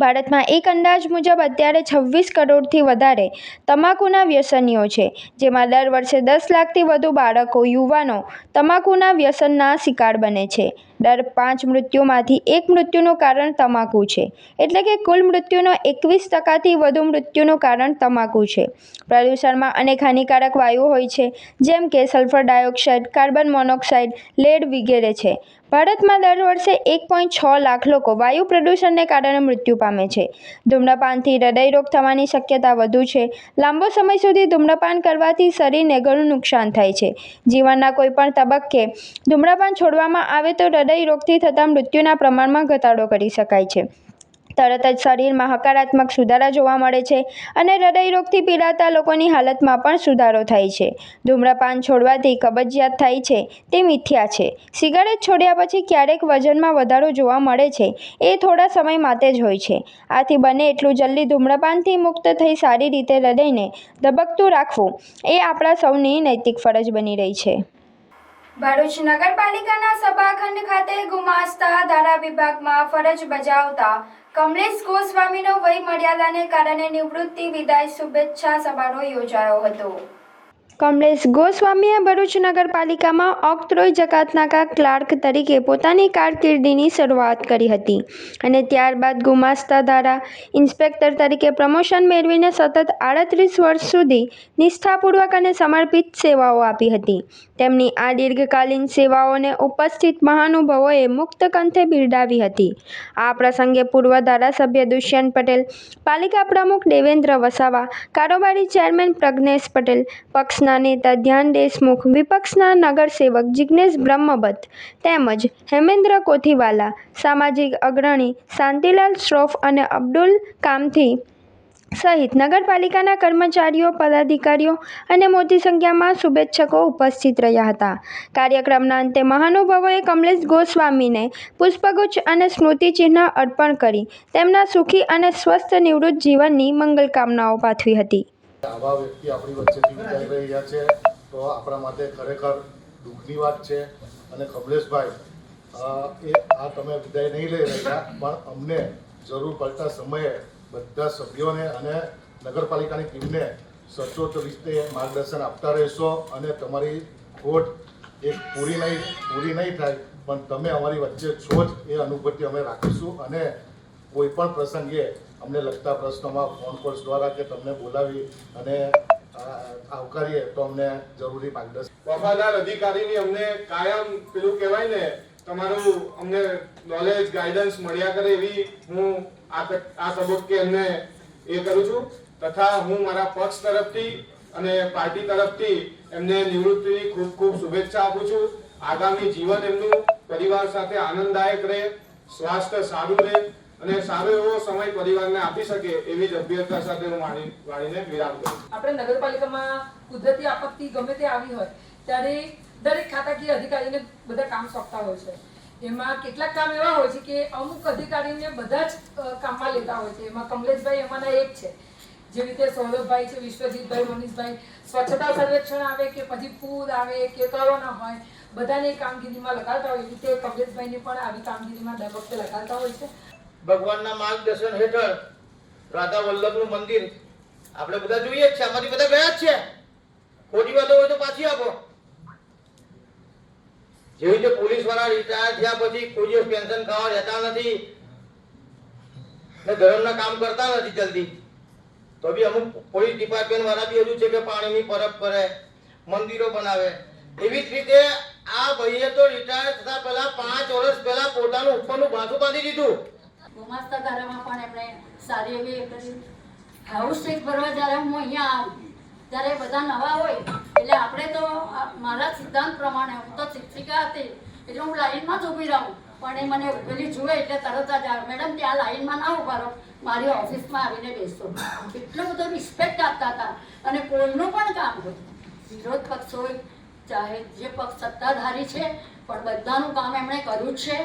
A: ભારતમાં એક અંદાજ મુજબ અત્યારે 26 કરોડથી વધારે તમાકુના વ્યસનીઓ છે, જેમાં દર વર્ષે 10 લાખથી વધુ બાળકો, યુવાનો તમાકુના વ્યસનના શિકાર બને છે. દર 5 મૃત્યુમાંથી 1 મૃત્યુનું કારણ તમાકુ છે, એટલે કે કુલ મૃત્યુનો 21%થી વધુ મૃત્યુનું કારણ તમાકુ છે. પ્રદૂષણમાં અનેક હાનિકારક વાયુઓ હોય છે, જેમ કે sulphur dioxide, carbon monoxide, lead વગેરે છે. ભારતમાં દર વર્ષે 1.6 લાખ લોકો વાયુ પ્રદૂષણને કારણે મૃત્યુ પામે છે. ધૂમ્રપાનથી હૃદયરોગ થવાની શક્યતા વધુ છે. લાંબો સમય સુધી ધૂમ્રપાન કરવાથી શરીરને ઘણું નુકસાન થાય છે. જીવનના કોઈપણ તબક્કે ધૂમ્રપાન છોડવામાં આવે તો હૃદયરોગથી થતા મૃત્યુના પ્રમાણમાં ઘટાડો કરી શકાય છે. તરત જ શરીરમાં હકારાત્મક સુધારા જોવા મળે છે અને હૃદયરોગથી પીડાતા લોકોની હાલતમાં પણ સુધારો થાય છે. ધૂમ્રપાન છોડવાથી કબજિયાત થાય છે તે મિથ્યા છે. સિગારેટ છોડ્યા પછી ક્યારેક વજનમાં વધારો જોવા મળે છે, એ થોડા સમય માટે જ હોય છે. આથી બને એટલું જલ્દી ધૂમ્રપાનથી મુક્ત થઈ સારી રીતે હૃદયને ધબકતું રાખવું એ આપણા સૌની નૈતિક ફરજ બની રહી છે. ભરૂચ નગરપાલિકાના સભાખંડ ખાતે ગુમાસ્તા ધારા વિભાગમાં ફરજ બજાવતા કમલેશ ગોસ્વામીનો વય મર્યાદાને કારણે નિવૃત્તિ વિદાય શુભેચ્છા સમારોહ યોજાયો હતો. કમલેશ ગોસ્વામીએ ભરૂચ નગરપાલિકામાં ઓક્ટ્રોય જકાતનાકા ક્લાર્ક તરીકે પોતાની કારકિર્દીની શરૂઆત કરી હતી અને ત્યારબાદ ગુમાસ્તા ધારા ઇન્સ્પેક્ટર તરીકે પ્રમોશન મેળવીને સતત 38 વર્ષ સુધી નિષ્ઠાપૂર્વક અને સમર્પિત સેવાઓ આપી હતી. તેમની આ દીર્ઘકાલીન સેવાઓને ઉપસ્થિત મહાનુભાવોએ મુક્ત કંઠે બિરદાવી હતી. આ પ્રસંગે પૂર્વ ધારાસભ્ય દુષ્યંત પટેલ, પાલિકા પ્રમુખ દેવેન્દ્ર વસાવા, કારોબારી ચેરમેન પ્રજ્ઞેશ પટેલ, પક્ષના નેતા ધ્યાન દેશમુખ, વિપક્ષના નગરસેવક જિગ્નેશ બ્રહ્મભટ્ટ તેમજ હેમેન્દ્ર કોથીવાલા, સામાજિક અગ્રણી શાંતિલાલ શ્રોફ અને અબ્દુલ કામથી સહિત નગરપાલિકાના કર્મચારીઓ, પદાધિકારીઓ અને મોટી સંખ્યામાં શુભેચ્છકો ઉપસ્થિત રહ્યા હતા. કાર્યક્રમના અંતે મહાનુભાવોએ કમલેશ ગોસ્વામીને પુષ્પગુચ્છ અને સ્મૃતિચિહ્ન અર્પણ કરી તેમના સુખી અને સ્વસ્થ નિવૃત્ત જીવનની મંગલકામનાઓ પાઠવી હતી.
L: આવા વ્યક્તિ આપણી વચ્ચેથી વિદાય રહી રહ્યા છે તો આપણા માટે ખરેખર દુઃખની વાત છે. અને કમલેશભાઈ, આ તમે વિદાય નહીં લઈ રહ્યા, પણ અમને જરૂર પડતા સમયે બધા સભ્યોને અને નગરપાલિકાની ટીમને સચોટ રીતે માર્ગદર્શન આપતા રહેશો અને તમારી ખોટ એક પૂરી નહીં થાય, પણ તમે અમારી વચ્ચે છો જ એ અનુભૂતિ અમે રાખીશું. અને કોઈ પણ પ્રસંગે અમને લગતા પ્રશ્નોમાં ફોન કોલ્સ દ્વારા કે તમને બોલાવી અને આવકારીએ તો અમને જરૂરી માર્ગદર્શન.
M: વફાદાર અધિકારીની અમને કાયમ પેલું કહેવાય ને, તમારું અમને નોલેજ ગાઈડન્સ મળ્યા કરે એવી હું આ તબક્કે એમને એ કરું છું. તથા હું મારા પક્ષ તરફથી અને પાર્ટી તરફથી એમને નિવૃત્તિની ખૂબ ખૂબ શુભેચ્છા આપું છું. આગામી જીવન એમનું પરિવાર સાથે આનંદદાયક રહે, સ્વાસ્થ્ય સારું રહે અને સારો એવો સમય પરિવારને આપી શકે એવી જ અભ્યર્થના સાથે હું વાણીને વિરામ કરું.
N: આપણે નગરપાલિકામાં કુદરતી આપત્તિ ગમે તે આવી હોય ત્યારે દરેક ખાતાકીય અધિકારીને બધા કામ સોંપતા હોય છે. એમાં કેટલાક કામ એવા હોય છે કે અમુક અધિકારીને બધા જ કામમાં લેતા હોય છે. એમાં કમલેશભાઈ એમાંના એક છે. જેવી રીતે સૌરભભાઈ છે, વિશ્વજીતભાઈ, મનીષભાઈ, સ્વચ્છતા સર્વેક્ષણ આવે કે પછી પૂર આવે કે કોરોના હોય, બધાને કામગીરીમાં લગાડતા હોય. એવી રીતે કમલેશભાઈને પણ આવી કામગીરીમાં દર વખતે લગાડતા હોય છે.
O: ભગવાનના માર્ગદર્શન હેઠળ રાધા વલ્લભનું મંદિર આપણે બધા જોઈએ જ છે, આમાંથી બધા ગયા જ છે. ખોટી વાતો હોય તો પાછી આપો. જેવી રીતે પોલીસ વાળા રિટાયર થયા પછી કોઈ દિવસ પેન્શન ખાવા રહેતા નથી ને ધર્મના કામ કરતા નથી જલ્દી, તો બી અમુક પોલીસ ડિપાર્ટમેન્ટ વાળા બી હજુ છે કે પાણીની પરબ કરે, મંદિરો બનાવે. એવી જ રીતે આ ભાઈએ તો રિટાયર થતા પહેલા 5 વર્ષ પહેલા પોતાનું ઉપરનું બાંધું બાંધી દીધું.
P: ગુમાસ્તા ધારામાં પણ એમણે સારી એવી કરી. હાઉસ ટેક્સ ભરવા જ્યારે હું અહીંયા આવું ત્યારે બધા નવા હોય એટલે આપણે તો મારા સિદ્ધાંત પ્રમાણે, હું તો શિક્ષિકા હતી એટલે હું લાઈનમાં જ ઊભી રહું, પણ એ મને ઊભેલી જુએ એટલે તરત જ આવે, મેડમ ત્યાં લાઈનમાં ના ઊભા રહો, મારી ઓફિસમાં આવીને બેસો. એટલો બધો રિસ્પેક્ટ આપતા હતા. અને કોઈનું પણ કામ હોય, વિરોધ પક્ષ હોય ચાહે જે પક્ષ સત્તાધારી છે, પણ બધાનું કામ એમણે કર્યું જ છે.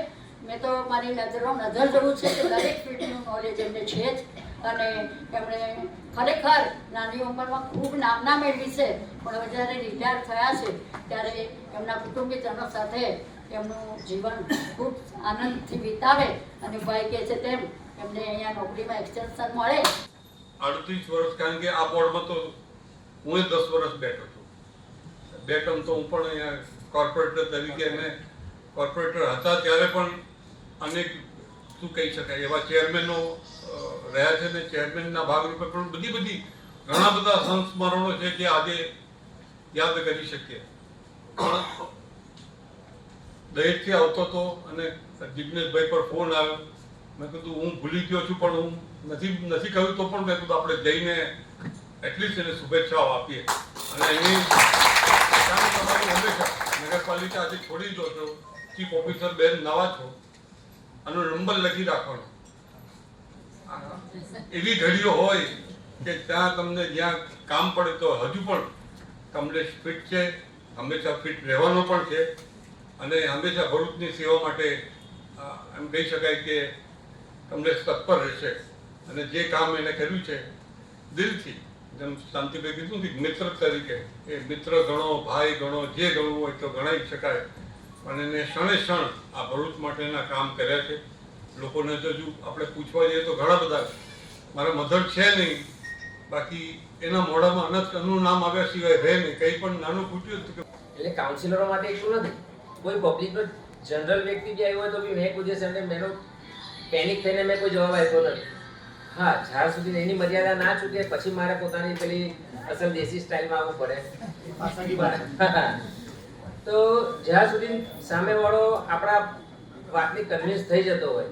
P: મેં તો મારી નજર જવું છે કે દરેક ફિલ્ડનું નોલેજ એમને છે જ. અને એમણે ખરેખર નાની ઉંમરમાં ખૂબ નામના મેળવી છે, પણ હવે જ્યારે રિટાયર થયા છે ત્યારે એમના કુટુંબીજનો સાથે એમનું જીવન ખૂબ આનંદથી વિતાવે. અને ભાઈ કહે છે તેમ એમને અહીંયા નોકરીમાં એક્સટેન્શન મળે.
Q: 38 વર્ષ, કારણ કે આ બોર્ડમાં તો હું 10 વર્ષ બેઠો છું. 2 ટર્મ તો હું પણ અહીંયા કોર્પોરેટર તરીકે, અને કોર્પોરેટર હતા ત્યારે પણ અનેક શું કહી શકાય એવા ચેરમેનો રહ્યા છે, ને ચેરમેનના ભાગરૂપે પણ બધી ઘણા બધા સંસ્મરણો છે જે આજે યાદ કરી શકીએ. પણ દહેજથી આવતો હતો અને જિગ્નેશભાઈ પર ફોન આવ્યો. મેં કીધું હું ભૂલી ગયો છું, પણ હું નથી કહ્યું તો પણ મેં કીધું આપણે જઈને એટલીસ્ટ એને શુભેચ્છાઓ આપીએ. અને એની તમારી હંમેશા નગરપાલિકા આજે છોડી દો છો, ચીફ ઓફિસર બેન નવા છો, આનો નંબર લખી રાખવાનો. એવી ઘડીઓ હોય કે ત્યાં તમને જ્યાં કામ પડે તો હજુ પણ કમલેશ ફિટ છે, હંમેશા ફિટ રહેવાનો પણ છે, અને હંમેશા ભરૂચની સેવા માટે એમ કહી શકાય કે કમલેશ તત્પર રહેશે. અને જે કામ એને કર્યું છે દિલથી, જેમ શાંતિભાઈ કીધું કે મિત્ર તરીકે, એ મિત્ર ગણો, ભાઈ ગણો, જે ગણવું હોય તો ગણાવી શકાય. પણ એને ક્ષણે ક્ષણ આ ભરૂચ માટેના કામ કર્યા છે. લોકોને હજુ આપણે પૂછવા જઈએ તો ઘણા બધા, મારા મધર છે નહીં, બાકી એના મોઢામાં અનનું નામ આવ્યા સિવાય રહે નહીં. કંઈ પણ નાનું પૂછ્યું કે
R: એટલે કાઉન્સિલરો માટે એટલું નથી, કોઈ પબ્લિકનો જનરલ વ્યક્તિ બી આવ્યો હોય તો બી મેં કોઈ દિવસ એમને મેનો પેનિક થઈને મેં કોઈ જવાબ આપ્યો નથી. હા, જ્યાં સુધી એની મર્યાદા ના ચૂકે પછી મારે પોતાની પેલી અસલ દેશી સ્ટાઇલમાં આવવું પડે. તો જ્યાં સુધી સામેવાળો આપણા વાતની કન્વિન્સ થઈ જતો હોય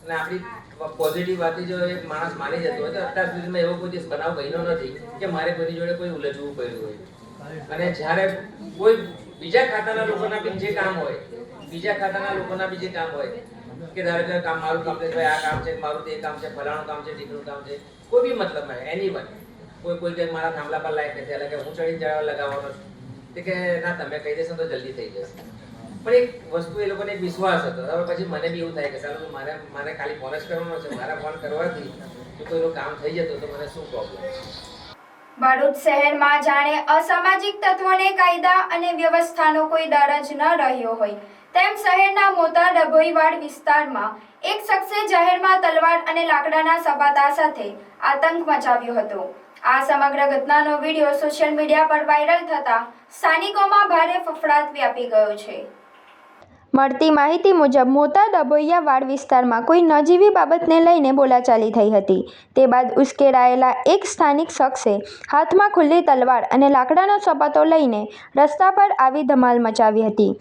R: અને આપણી પોઝિટિવ વાતની જો એક માણસ માની જતો હોય, તો અત્યાર સુધીમાં એવો કોઈ દિવસ બનાવ બન્યો નથી કે મારે કોઈની જોડે કોઈ ઉલઝવું પડ્યું હોય. અને જ્યારે કોઈ બીજા ખાતાના લોકોના બી જે કામ હોય, કે ધારો કે કામ મારું કમ્પ્લીટ આ કામ છે, મારું તે કામ છે, ફલાણું કામ છે, ઢીકણું કામ છે, કોઈ બી મતલબ એની વન કોઈ કે મારા થાંભલા પર લાઈટ નથી, એટલે કે હું ચડીને જવા લગાવવાનો છું, કે ના તમે કહી દેશો તો જલ્દી થઈ જશે. પણ એક વસ્તુ એ લોકોને એક વિશ્વાસ હતો. હવે પછી મને બી એવું થાય કે ચાલો મારે ખાલી ફોન જ કરવાનો છે, મારા ફોન કરવાથી જો કોઈનું કામ થઈ જતું તો મને શું પ્રોબ્લેમ.
A: ભરૂચ શહેરમાં જાણે અસામાજિક તત્વોને કાયદા અને વ્યવસ્થાનો કોઈ ડર જ ન રહ્યો હોય તેમ શહેરના મોટા ડભોઈવાડ વિસ્તારમાં એક શખ્સે જાહેરમાં તલવાર અને લાકડાના સપાટા સાથે આતંક મચાવ્યો હતો. આ સમગ્ર ઘટનાનો વિડીયો સોશિયલ મીડિયા પર વાયરલ થતા સ્થાનિકોમાં ભારે ફફડાટ વ્યાપી ગયો છે. મળતી માહિતી મુજબ મોટા ડભોઈયાવાડ વિસ્તારમાં કોઈ નજીવી બાબતને લઈને બોલાચાલી થઈ હતી. તે બાદ ઉશ્કેરાયેલા એક સ્થાનિક શખ્સે હાથમાં ખુલ્લી તલવાર અને લાકડાનો સપાટો લઈને રસ્તા પર આવી ધમાલ મચાવી હતી.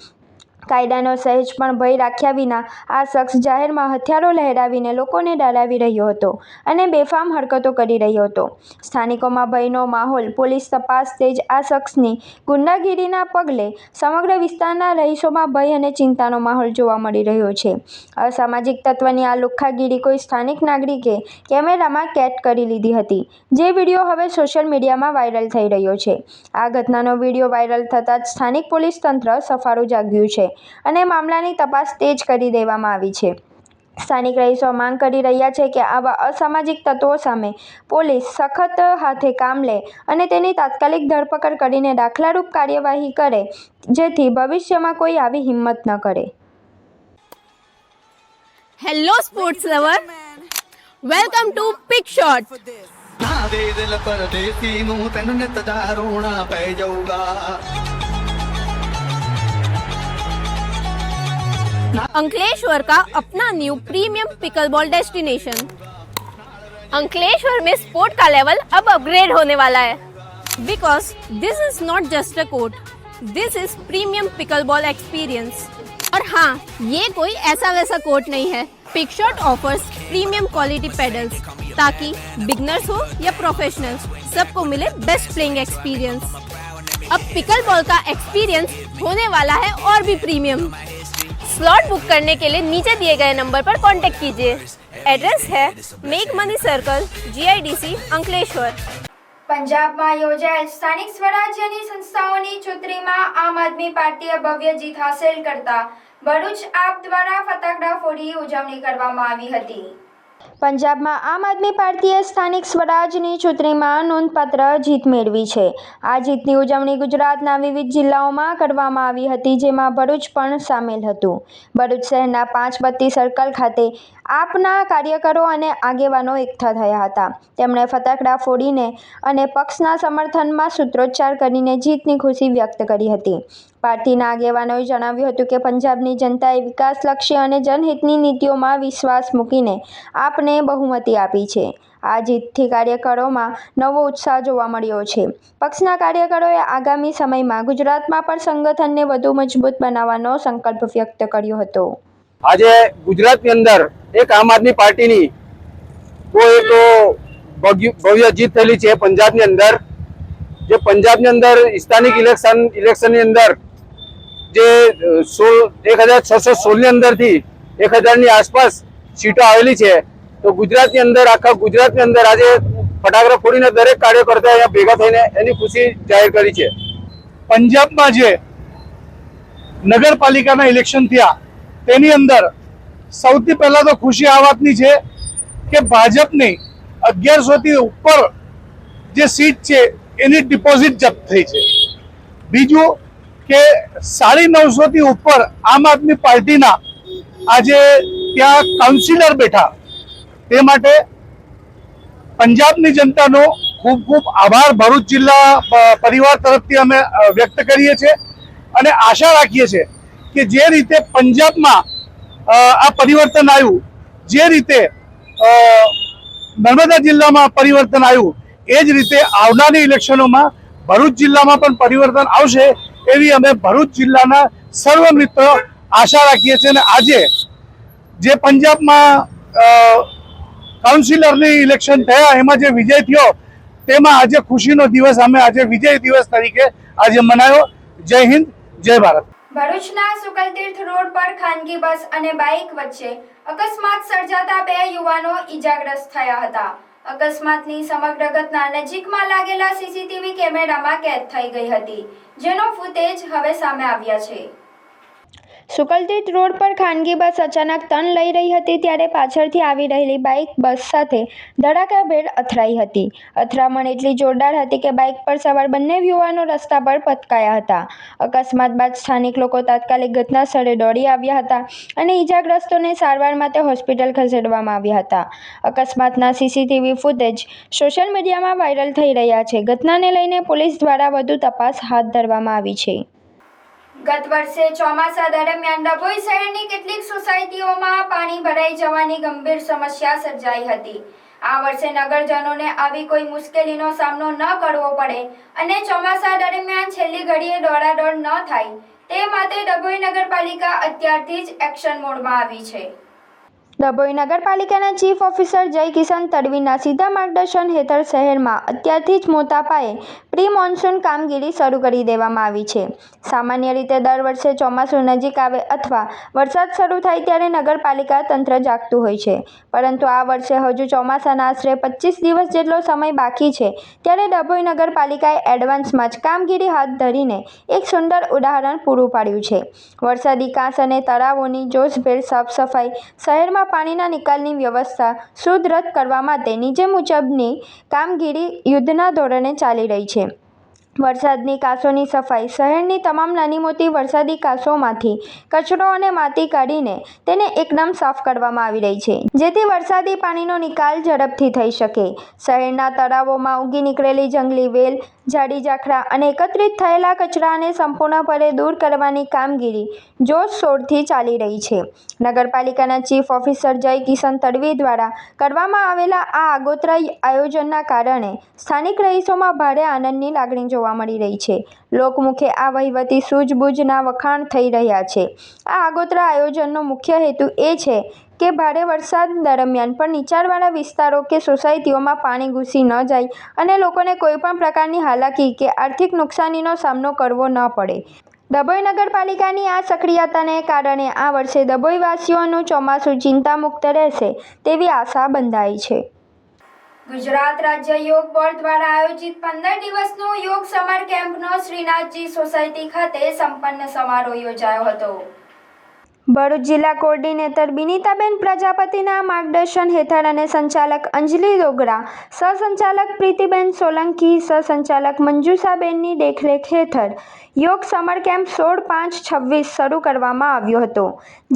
A: કાયદાનો સહેજ પણ ભય રાખ્યા વિના આ શખ્સ જાહેરમાં હથિયારો લહેરાવીને લોકોને ડરાવી રહ્યો હતો અને બેફામ હરકતો કરી રહ્યો હતો. સ્થાનિકોમાં ભયનો માહોલ. પોલીસ તપાસ તેજ. આ શખ્સની ગુંડાગીરીના પગલે સમગ્ર વિસ્તારના રહીશોમાં ભય અને ચિંતાનો માહોલ જોવા મળી રહ્યો છે. અસામાજિક તત્વની આ લુખ્ખાગીરી કોઈ સ્થાનિક નાગરિકે કેમેરામાં કેદ કરી લીધી હતી, જે વિડીયો હવે સોશિયલ મીડિયામાં વાયરલ થઈ રહ્યો છે. આ ઘટનાનો વિડીયો વાયરલ થતાં જ સ્થાનિક પોલીસ તંત્ર સફાળું જાગ્યું છે અને મામલાની તપાસ તેજ કરી દેવામાં આવી છે. સ્થાનિક રહીશો માંગ કરી રહ્યા છે કે આવા અસામાજિક તત્વો સામે પોલીસ સખત હાથે કામ લે અને તેની તાત્કાલિક ધરપકડ કરીને દાખલારૂપ કાર્યવાહી કરે, જેથી ભવિષ્યમાં કોઈ આવી હિંમત ન કરે.
C: Hello sports lover, welcome to pick shot.
K: दिल परदेसी नू तेन नित दा रोना पै जाऊगा.
C: अंकलेश्वर का अपना new premium pickleball destination. Ankleshwar में स्पोर्ट का लेवल अब अपग्रेड होने वाला है, because this is not just a court, this is premium pickleball experience. और हाँ, ये कोई ऐसा वैसा कोर्ट नहीं है. Pick shot offers premium quality paddles ताकि बिगनर्स हो या प्रोफेशनल्स, सबको मिले बेस्ट प्लेइंग एक्सपीरियंस. अब पिकल बॉल का एक्सपीरियंस होने वाला है और भी प्रीमियम. स्लॉट बुक करने के लिए नीचे दिए गए नंबर पर कांटेक्ट कीजिए. एड्रेस है make money circle, GIDC, Ankleshwar.
A: પંજાબમાં યોજાયેલ સ્થાનિક સ્વરાજ્યની સંસ્થાઓની ચૂંટણીમાં આમ આદમી પાર્ટીએ ભવ્ય જીત હાંસલ કરતા ભરૂચ આપ દ્વારા ફટાકડા ફોડી ઉજવણી કરવામાં આવી હતી. પંજાબમાં આમ આદમી પાર્ટીએ સ્થાનિક સ્વરાજની ચૂંટણીમાં નોંધપાત્ર જીત મેળવી છે. આ જીતની ઉજવણી ગુજરાતના વિવિધ જિલ્લાઓમાં કરવામાં આવી હતી, જેમાં ભરૂચ પણ સામેલ હતું. ભરૂચ શહેરના 5 બત્તી સર્કલ ખાતે આપના કાર્યકરો અને આગેવાનો એકઠા થયા હતા. તેમણે ફટાકડા ફોડીને અને પક્ષના સમર્થનમાં સૂત્રોચ્ચાર કરીને જીતની ખુશી વ્યક્ત કરી હતી. પાર્ટીના આગેવાનોએ જણાવ્યું હતું કે પંજાબની જનતાએ વિકાસલક્ષી અને જનહિતની નીતિઓમાં વિશ્વાસ મૂકીને આપને બહુમતી આપી છે. આ જીતથી કાર્યકરોમાં નવો ઉત્સાહ જોવા મળ્યો છે. પક્ષના કાર્યકરોએ આગામી સમયમાં ગુજરાતમાં પણ સંગઠનને વધુ મજબૂત બનાવવાનો સંકલ્પ વ્યક્ત કર્યો હતો.
S: આજે ગુજરાતની અંદર એક આમ આદમી પાર્ટીની કોઈ તો ભવ્ય જીત થયેલી છે પંજાબની અંદર. જે પંજાબની અંદર સ્થાનિક ઇલેક્શનની અંદર જે 1616 ની અંદરથી 1000 ની આસપાસ સીટો આવેલી છે, તો ગુજરાતની અંદર આખા ગુજરાતની અંદર આજે ફટાકડા ફોડીને દરેક કાર્યકર્તા અહીંયા ભેગા થઈને એની ખુશી જાહેર કરી છે.
T: પંજાબમાં જે નગરપાલિકાના ઇલેક્શન થયા તેની અંદર સૌથી પહેલા તો ખુશી આ વાતની છે કે ભાજપની 1100 થી ઉપર જે સીટ છે એની ડિપોઝિટ જપ્ત થઈ છે. બીજું કે 950 થી ઉપર આમ આદમી પાર્ટીના આજે ત્યાં કાઉન્સિલર બેઠા. તે માટે પંજાબની જનતાનો ખૂબ ખૂબ આભાર ભરૂચ જિલ્લા પરિવાર તરફથી અમે વ્યક્ત કરીએ છીએ અને આશા રાખીએ છીએ કે જે રીતે પંજાબમાં આ પરિવર્તન આવ્યું, જે રીતે નર્મદા જિલ્લામાં પરિવર્તન આવ્યું, એ જ રીતે આવનારી ઇલેક્શનોમાં ભરૂચ જિલ્લામાં પણ પરિવર્તન આવશે એવી અમે ભરૂચ જિલ્લાના સર્વ મિત્રો આશા રાખીએ છીએ. અને આજે જે પંજાબમાં કાઉન્સિલરની ઇલેક્શન થયા એમાં જે વિજય થયો તેમાં આજે ખુશીનો દિવસ અમે આજે વિજય દિવસ તરીકે આજે મનાવ્યો. જય હિન્દ, જય ભારત.
A: ભરૂચના સુકલતીર્થ રોડ પર ખાનગી બસ અને બાઇક વચ્ચે અકસ્માત સર્જાતા 2 યુવાનો ઈજાગ્રસ્ત થયા હતા. અકસ્માતની સમગ્ર ઘટના નજીકમાં લાગેલા CCTV કેમેરામાં કેદ થઈ ગઈ હતી, જેનો ફૂટેજ હવે સામે આવ્યા છે. સુકલતીર્થ રોડ પર ખાનગી બસ અચાનક ટર્ન લઈ રહી હતી ત્યારે પાછળથી આવી રહેલી બાઇક બસ સાથે ધડાકાભેર અથડાઈ હતી. અથડામણ એટલી જોરદાર હતી કે બાઇક પર સવાર બંને યુવાનો રસ્તા પર પટકાયા હતા. અકસ્માત બાદ સ્થાનિક લોકો તાત્કાલિક ઘટના સ્થળે દોડી આવ્યા હતા અને ઈજાગ્રસ્તોને સારવાર માટે હોસ્પિટલ ખસેડવામાં આવ્યા હતા. અકસ્માતના સીસીટીવી ફૂટેજ સોશિયલ મીડિયામાં વાયરલ થઈ રહ્યા છે. ઘટનાને લઈને પોલીસ દ્વારા વધુ તપાસ હાથ ધરવામાં આવી છે. ગત વર્ષે ચોમાસા દરમિયાન ડભોઈ શહેરની કેટલીક સોસાયટીઓમાં પાણી ભરાઈ જવાની ગંભીર સમસ્યા સર્જાઈ હતી. આ વર્ષે નગરજનોને આવી કોઈ મુશ્કેલીનો સામનો ન કરવો પડે અને ચોમાસા દરમિયાન છેલ્લી ઘડીએ દોડાદોડ ન થાય તે માટે ડભોઈ નગરપાલિકા અત્યારથી જ એક્શન મોડમાં આવી છે. ડભોઈ નગરપાલિકાના ચીફ ઓફિસર જય કિશન તડવીના સીધા માર્ગદર્શન હેઠળ શહેરમાં અત્યારથી જ મોટા પાયે પ્રી મોન્સૂન કામગીરી શરૂ કરી દેવામાં આવી છે. સામાન્ય રીતે દર વર્ષે ચોમાસું નજીક આવે અથવા વરસાદ શરૂ થાય ત્યારે નગરપાલિકા તંત્ર જાગતું હોય છે, પરંતુ આ વર્ષે હજુ ચોમાસાના આશરે 25 દિવસ જેટલો સમય બાકી છે ત્યારે ડભોઈ નગરપાલિકાએ એડવાન્સમાં જ કામગીરી હાથ ધરીને એક સુંદર ઉદાહરણ પૂરું પાડ્યું છે. વરસાદી કાંસ અને તળાવોની જોશભેર સાફ સફાઈ, શહેરમાં પાણીના નિકાલની વ્યવસ્થા સુદૃઢ કરવા માટે નીચે મુજબની કામગીરી યુદ્ધના ધોરણે ચાલી રહી છે. વરસાદની કાંસોની સફાઈ, શહેરની તમામ નાની મોટી વરસાદી કાંસોમાંથી કચરો અને માટી કાઢીને તેને એકદમ સાફ કરવામાં આવી રહી છે, જેથી વરસાદી પાણીનો નિકાલ ઝડપથી થઈ શકે. શહેરના તળાવોમાં ઉગી નીકળેલી જંગલી વેલ, ઝાડી ઝાખરા અને એકત્રિત થયેલા કચરાને સંપૂર્ણપણે દૂર કરવાની કામગીરી જોરશોરથી ચાલી રહી છે. નગરપાલિકાના ચીફ ઓફિસર જય કિશન તડવી દ્વારા કરવામાં આવેલા આ આગોતરા આયોજનના કારણે સ્થાનિક રહીશોમાં ભારે આનંદની લાગણી જોવા મળી રહી છે. લોકમુખે આ વહીવટી સૂઝબૂઝના વખાણ થઈ રહ્યા છે. આ આગોતરા આયોજનનો મુખ્ય હેતુ એ છે કે ભારે વરસાદ દરમિયાન પણ નીચાણવાળા વિસ્તારો કે સોસાયટીઓમાં પાણી ઘૂસી ન જાય અને લોકોને કોઈપણ પ્રકારની હાલાકી કે આર્થિક નુકસાનીનો સામનો કરવો ન પડે. ડભોઈ નગરપાલિકાની આ સક્રિયતાને કારણે આ વર્ષે ડભોઈવાસીઓનું ચોમાસું ચિંતામુક્ત રહેશે તેવી આશા બંધાઈ છે. ગુજરાત રાજ્ય યોગ બોર્ડ દ્વારા આયોજિત 15 દિવસનો યોગ સમર કેમ્પનો શ્રીનાથજી સોસાયટી ખાતે સંપન્ન સમારોહ યોજાયો હતો. ભરૂચ જિલ્લા કોર્ડિનેટર બિનીતાબેન પ્રજાપતિના માર્ગદર્શન હેઠળ અને સંચાલક અંજલિ ડોગરા, સહસંચાલક પ્રીતિબેન સોલંકી, સહસંચાલક મંજુષાબેનની દેખરેખ હેઠળ યોગ સમર કેમ્પ 16/5/26 શરૂ કરવામાં આવ્યો હતો,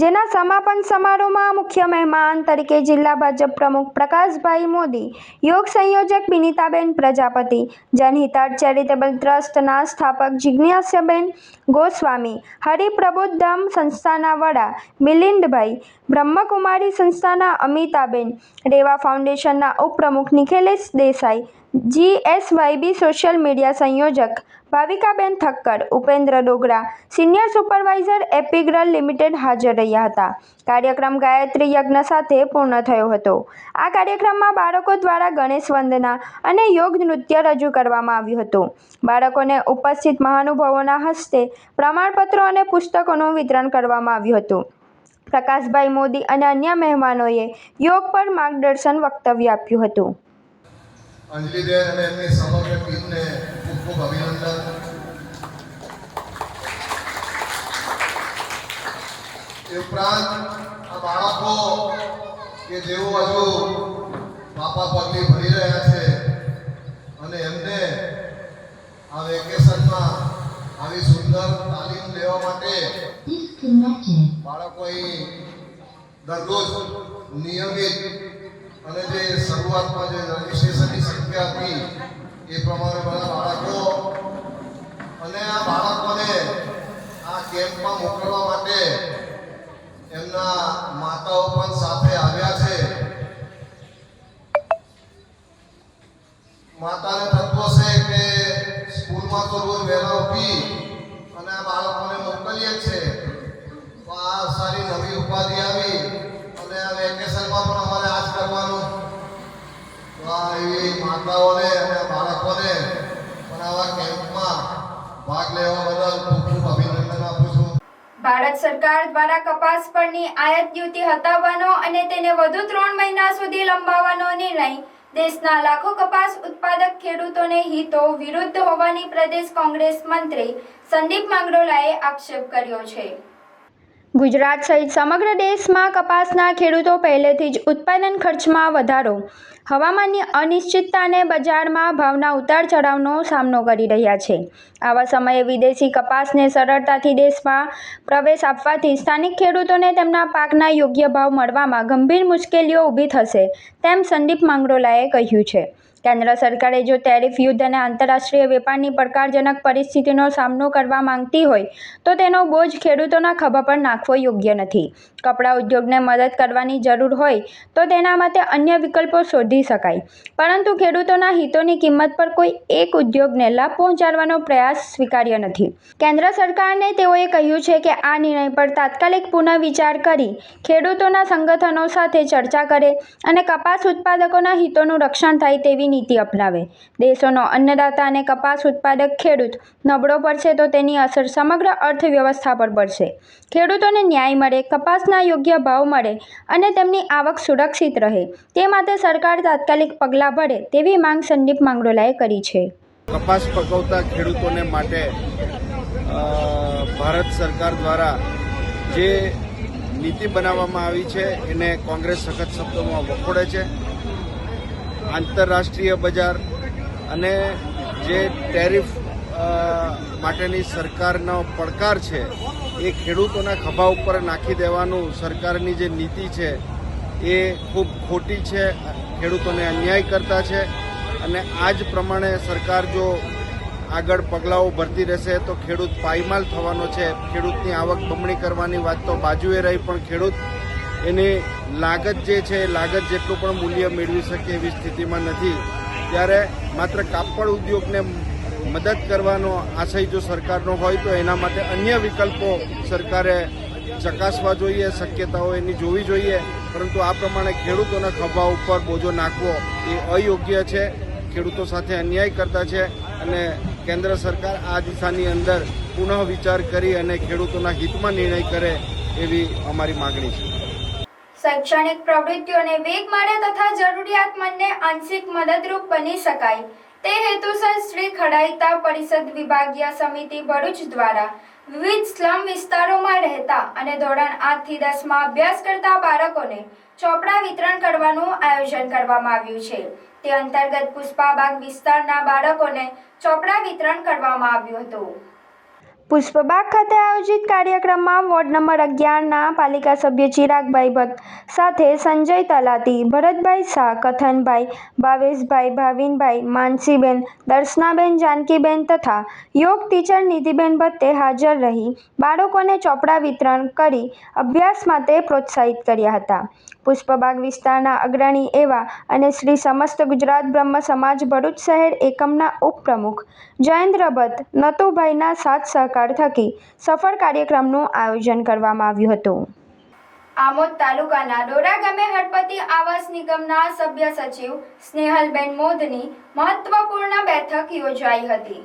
A: જેના સમાપન સમારોહમાં મુખ્ય મહેમાન તરીકે જિલ્લા ભાજપ પ્રમુખ પ્રકાશભાઈ મોદી, યોગ સંયોજક બિનીતાબેન પ્રજાપતિ, જનહિતાર્થ ચેરિટેબલ ટ્રસ્ટના સ્થાપક જિજ્ઞાસાબેન ગોસ્વામી, હરિપ્રબોધધામ સંસ્થાના વડા મિલિંદભાઈ, બ્રહ્મકુમારી સંસ્થાના અમિતાબેન, રેવા ફાઉન્ડેશનના ઉપપ્રમુખ Nikhilesh Desai, GSYB social media સંયોજક ભાવિકાબેન Thakkar, Upendra Dogra, senior supervisor Epigral limited હાજર રહ્યા હતા. કાર્યક્રમ ગાયત્રી યજ્ઞ સાથે પૂર્ણ થયો હતો. આ કાર્યક્રમમાં બાળકો દ્વારા ગણેશ વંદના અને યોગ નૃત્ય રજૂ કરવામાં આવ્યું હતું. બાળકોને ઉપસ્થિત મહાનુભાવોના હસ્તે પ્રમાણપત્રો અને પુસ્તકોનું વિતરણ કરવામાં આવ્યું હતું. પ્રકાશભાઈ મોદી અને અન્ય મહેમાનોએ યોગ પર માર્ગદર્શન વક્તવ્ય આપ્યું હતું.
L: અંજલિબેન અને એમની સમગ્ર ટીમને ખૂબ ખૂબ અભિનંદન. એ ઉપરાંત આ બાળકો કે જેઓ હજુ પાપા પગલી ભરી રહ્યા છે અને એમને આ વેકેશનમાં આવી સુંદર તાલીમ લેવા માટે બાળકો દરરોજ નિયમિત અને જે શરૂઆતમાં જે રજીસ્ટ્રેશનની સંખ્યા હતી એ પ્રમાણે બધા બાળકો અને આ બાળકોને આ કેમ્પમાં મોકલવા માટે એમના માતાઓ પણ સાથે આવ્યા છે. માતાને તત્વ છે કે સ્કૂલમાં તો રોજ વહેલા ઉઠી અને આ બાળકોને મોકલીએ છે, તો આ સારી નવી ઉપાધિ આવી અને આ વેકેશનમાં પણ અમારે આ જ કરવાનું. તો આ એવી માતાઓને અને બાળકોને પણ આવા કેમ્પમાં ભાગ લેવા બદલ ખૂબ ખૂબ અભિનંદન આપું છું.
A: ભારત સરકાર દ્વારા કપાસ પરની આયાત ડ્યુટી હટાવવાનો અને તેને વધુ 3 મહિના સુધી લંબાવવાનો નિર્ણય દેશના લાખો કપાસ ઉત્પાદક ખેડૂતોને હિતો વિરુદ્ધ હોવાની પ્રદેશ કોંગ્રેસ મંત્રી સંદીપ માંગરોલાએ આક્ષેપ કર્યો છે. ગુજરાત સહિત સમગ્ર દેશમાં કપાસના ખેડૂતો પહેલેથી જ ઉત્પાદન ખર્ચમાં વધારો, હવામાનની અનિશ્ચિતતા અને બજારમાં ભાવના ઉતાર ચઢાવનો સામનો કરી રહ્યા છે. આવા સમયે વિદેશી કપાસને સરળતાથી દેશમાં પ્રવેશ આપવાથી સ્થાનિક ખેડૂતોને તેમના પાકના યોગ્ય ભાવ મળવામાં ગંભીર મુશ્કેલીઓ ઊભી થશે, તેમ સંદીપ માંગરોલાએ કહ્યું છે. કેન્દ્ર સરકારે જો ટેરિફ યુદ્ધ અને આંતરરાષ્ટ્રીય વેપારની પડકારજનક પરિસ્થિતિનો સામનો કરવા માંગતી હોય તો તેનો બોજ ખેડૂતોના ખભા પર નાખવો યોગ્ય નથી. કપડાં ઉદ્યોગને મદદ કરવાની જરૂર હોય તો તેના માટે અન્ય વિકલ્પો શોધી શકાય, પરંતુ ખેડૂતોના હિતોની કિંમત પર કોઈ એક ઉદ્યોગને લાભ પહોંચાડવાનો પ્રયાસ સ્વીકાર્ય નથી. કેન્દ્ર સરકારને તેઓએ કહ્યું છે કે આ નિર્ણય પર તાત્કાલિક પુનઃવિચાર કરી ખેડૂતોના સંગઠનો સાથે ચર્ચા કરે અને કપાસ ઉત્પાદકોના હિતોનું રક્ષણ થાય તેવી નીતિ અપનાવે. દેશોનો અન્નદાતા અને કપાસ ઉત્પાદક ખેડૂત નબળો પડશે તો તેની અસર સમગ્ર અર્થવ્યવસ્થા પર પડશે. ખેડૂતોને ન્યાય મળે, કપાસના યોગ્ય ભાવ મળે અને તેમની આવક સુરક્ષિત રહે તે માટે સરકાર તાત્કાલિક પગલાં ભરે તેવી માંગ સંદીપ માંગરોલાએ કરી છે.
M: કપાસ પકવતા ખેડૂતોને માટે ભારત સરકાર દ્વારા જે નીતિ બનાવવામાં આવી છે એને કોંગ્રેસ સખત શબ્દોમાં વખોડે છે. આંતરરાષ્ટ્રીય બજાર અને જે ટેરિફ માટેની સરકારનો પડકાર છે એ ખેડૂતોના ખભા ઉપર નાખી દેવાનું સરકારની જે નીતિ છે એ ખૂબ ખોટી છે, ખેડૂતોને અન્યાય કરતા છે. અને આ જ પ્રમાણે સરકાર જો આગળ પગલાઓ ભરતી રહેશે તો ખેડૂત પાયમાલ થવાનો છે. ખેડૂતની આવક બમણી કરવાની વાત તો બાજુએ રહી, પણ ખેડૂત એની લાગત જે છે એ લાગત જેટલું પણ મૂલ્ય મેળવી શકે એવી સ્થિતિમાં નથી. ત્યારે માત્ર કાપડ ઉદ્યોગને મદદ કરવાનો આશય જો સરકારનો હોય તો એના માટે અન્ય વિકલ્પો સરકારે ચકાસવા જોઈએ, શક્યતાઓ એની જોવી જોઈએ. પરંતુ આ પ્રમાણે ખેડૂતોના ખભા ઉપર બોજો નાખવો એ અયોગ્ય છે, ખેડૂતો સાથે અન્યાય કરતા છે અને કેન્દ્ર સરકાર આ દિશાની અંદર પુનઃ વિચાર કરી અને ખેડૂતોના હિતમાં નિર્ણય કરે એવી અમારી માગણી છે.
A: શૈક્ષણિક પ્રવૃત્તિઓને વેગ મળે તથા જરૂરિયાતમંદને આંશિક મદદરૂપ બની શકાય તે હેતુસર શ્રી ખડાઈતા પરિષદ વિભાગીય સમિતિ ભરૂચ દ્વારા વિવિધ સ્લમ વિસ્તારોમાં રહેતા અને ધોરણ 8 થી 10માં અભ્યાસ કરતા બાળકોને ચોપડા વિતરણ કરવાનું આયોજન કરવામાં આવ્યું છે. તે અંતર્ગત પુષ્પાબાગ વિસ્તારના બાળકોને ચોપડા વિતરણ કરવામાં આવ્યું હતું. પુષ્પબાગ ખાતે આયોજિત કાર્યક્રમમાં વોર્ડ નંબર 11ના પાલિકા સભ્ય ચિરાગભાઈ ભટ્ટ સાથે સંજય તલાટી, ભરતભાઈ શાહ, કથનભાઈ, ભાવેશભાઈ, ભાવિનભાઈ, માનસીબેન, દર્શનાબેન, જાનકીબેન તથા યોગ ટીચર નિધિબેન ભટ્ટે હાજર રહી બાળકોને ચોપડા વિતરણ કરી અભ્યાસ માટે પ્રોત્સાહિત કર્યા હતા. પુષ્પબાગ વિસ્તારના અગ્રણી એવા અને શ્રી સમસ્ત ગુજરાત બ્રહ્મ સમાજ ભરૂચ શહેર એકમના ઉપપ્રમુખ જયેન્દ્ર ભટ્ટ, નતુભાઈના સાથ સહકાર થકી સફળ કાર્યક્રમનું આયોજન કરવામાં આવ્યું હતું. આમોદ તાલુકાના ડોરા ગામે હળપતિ આવાસ નિગમના સભ્ય સચિવ સ્નેહલબેન મોદની મહત્વપૂર્ણ બેઠક યોજાઈ હતી.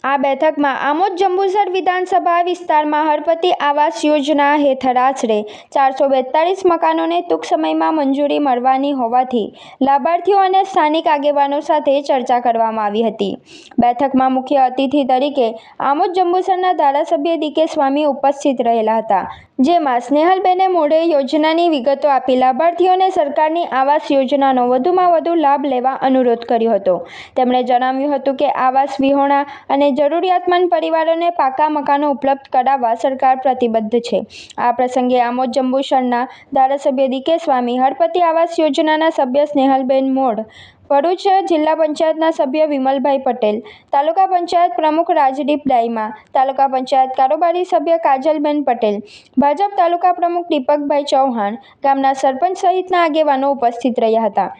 A: આ બેઠકમાં આમોદ જંબુસર વિધાનસભા વિસ્તારમાં હળપતિ આવાસ યોજના હેઠળ આશરે 442 મકાનોને ટૂંક સમયમાં મંજૂરી મળવાની હોવાથી લાભાર્થીઓ અને સ્થાનિક આગેવાનો સાથે ચર્ચા કરવામાં આવી હતી. બેઠકમાં મુખ્ય અતિથિ તરીકે આમોદ જંબુસરના ધારાસભ્ય ડી.કે. સ્વામી ઉપસ્થિત રહેલા હતા, જેમાં સ્નેહલબેને મોઢે યોજનાની વિગતો આપી લાભાર્થીઓને સરકારની આવાસ યોજનાનો વધુમાં વધુ લાભ લેવા અનુરોધ કર્યો હતો. તેમણે જણાવ્યું હતું કે આવાસ વિહોણા અને જરૂરિયાતમંદ પરિવારોને પાકા મકાનો ઉપલબ્ધ કરાવવા સરકાર પ્રતિબદ્ધ છે. આ પ્રસંગે આમોદ જંબુસરના ધારાસભ્ય ડી.કે. સ્વામી, હળપતિ આવાસ યોજનાના સભ્ય સ્નેહલબેન મોઢ, ભરૂચ જિલ્લા પંચાયતના સભ્ય વિમલભાઈ પટેલ, તાલુકા પંચાયત પ્રમુખ રાજદીપ ડાઈમા, તાલુકા પંચાયત કારોબારી સભ્ય કાજલબેન પટેલ, ભાજપ તાલુકા પ્રમુખ દીપકભાઈ ચૌહાણ, ગામના સરપંચ સહિતના આગેવાનો ઉપસ્થિત રહ્યા હતા.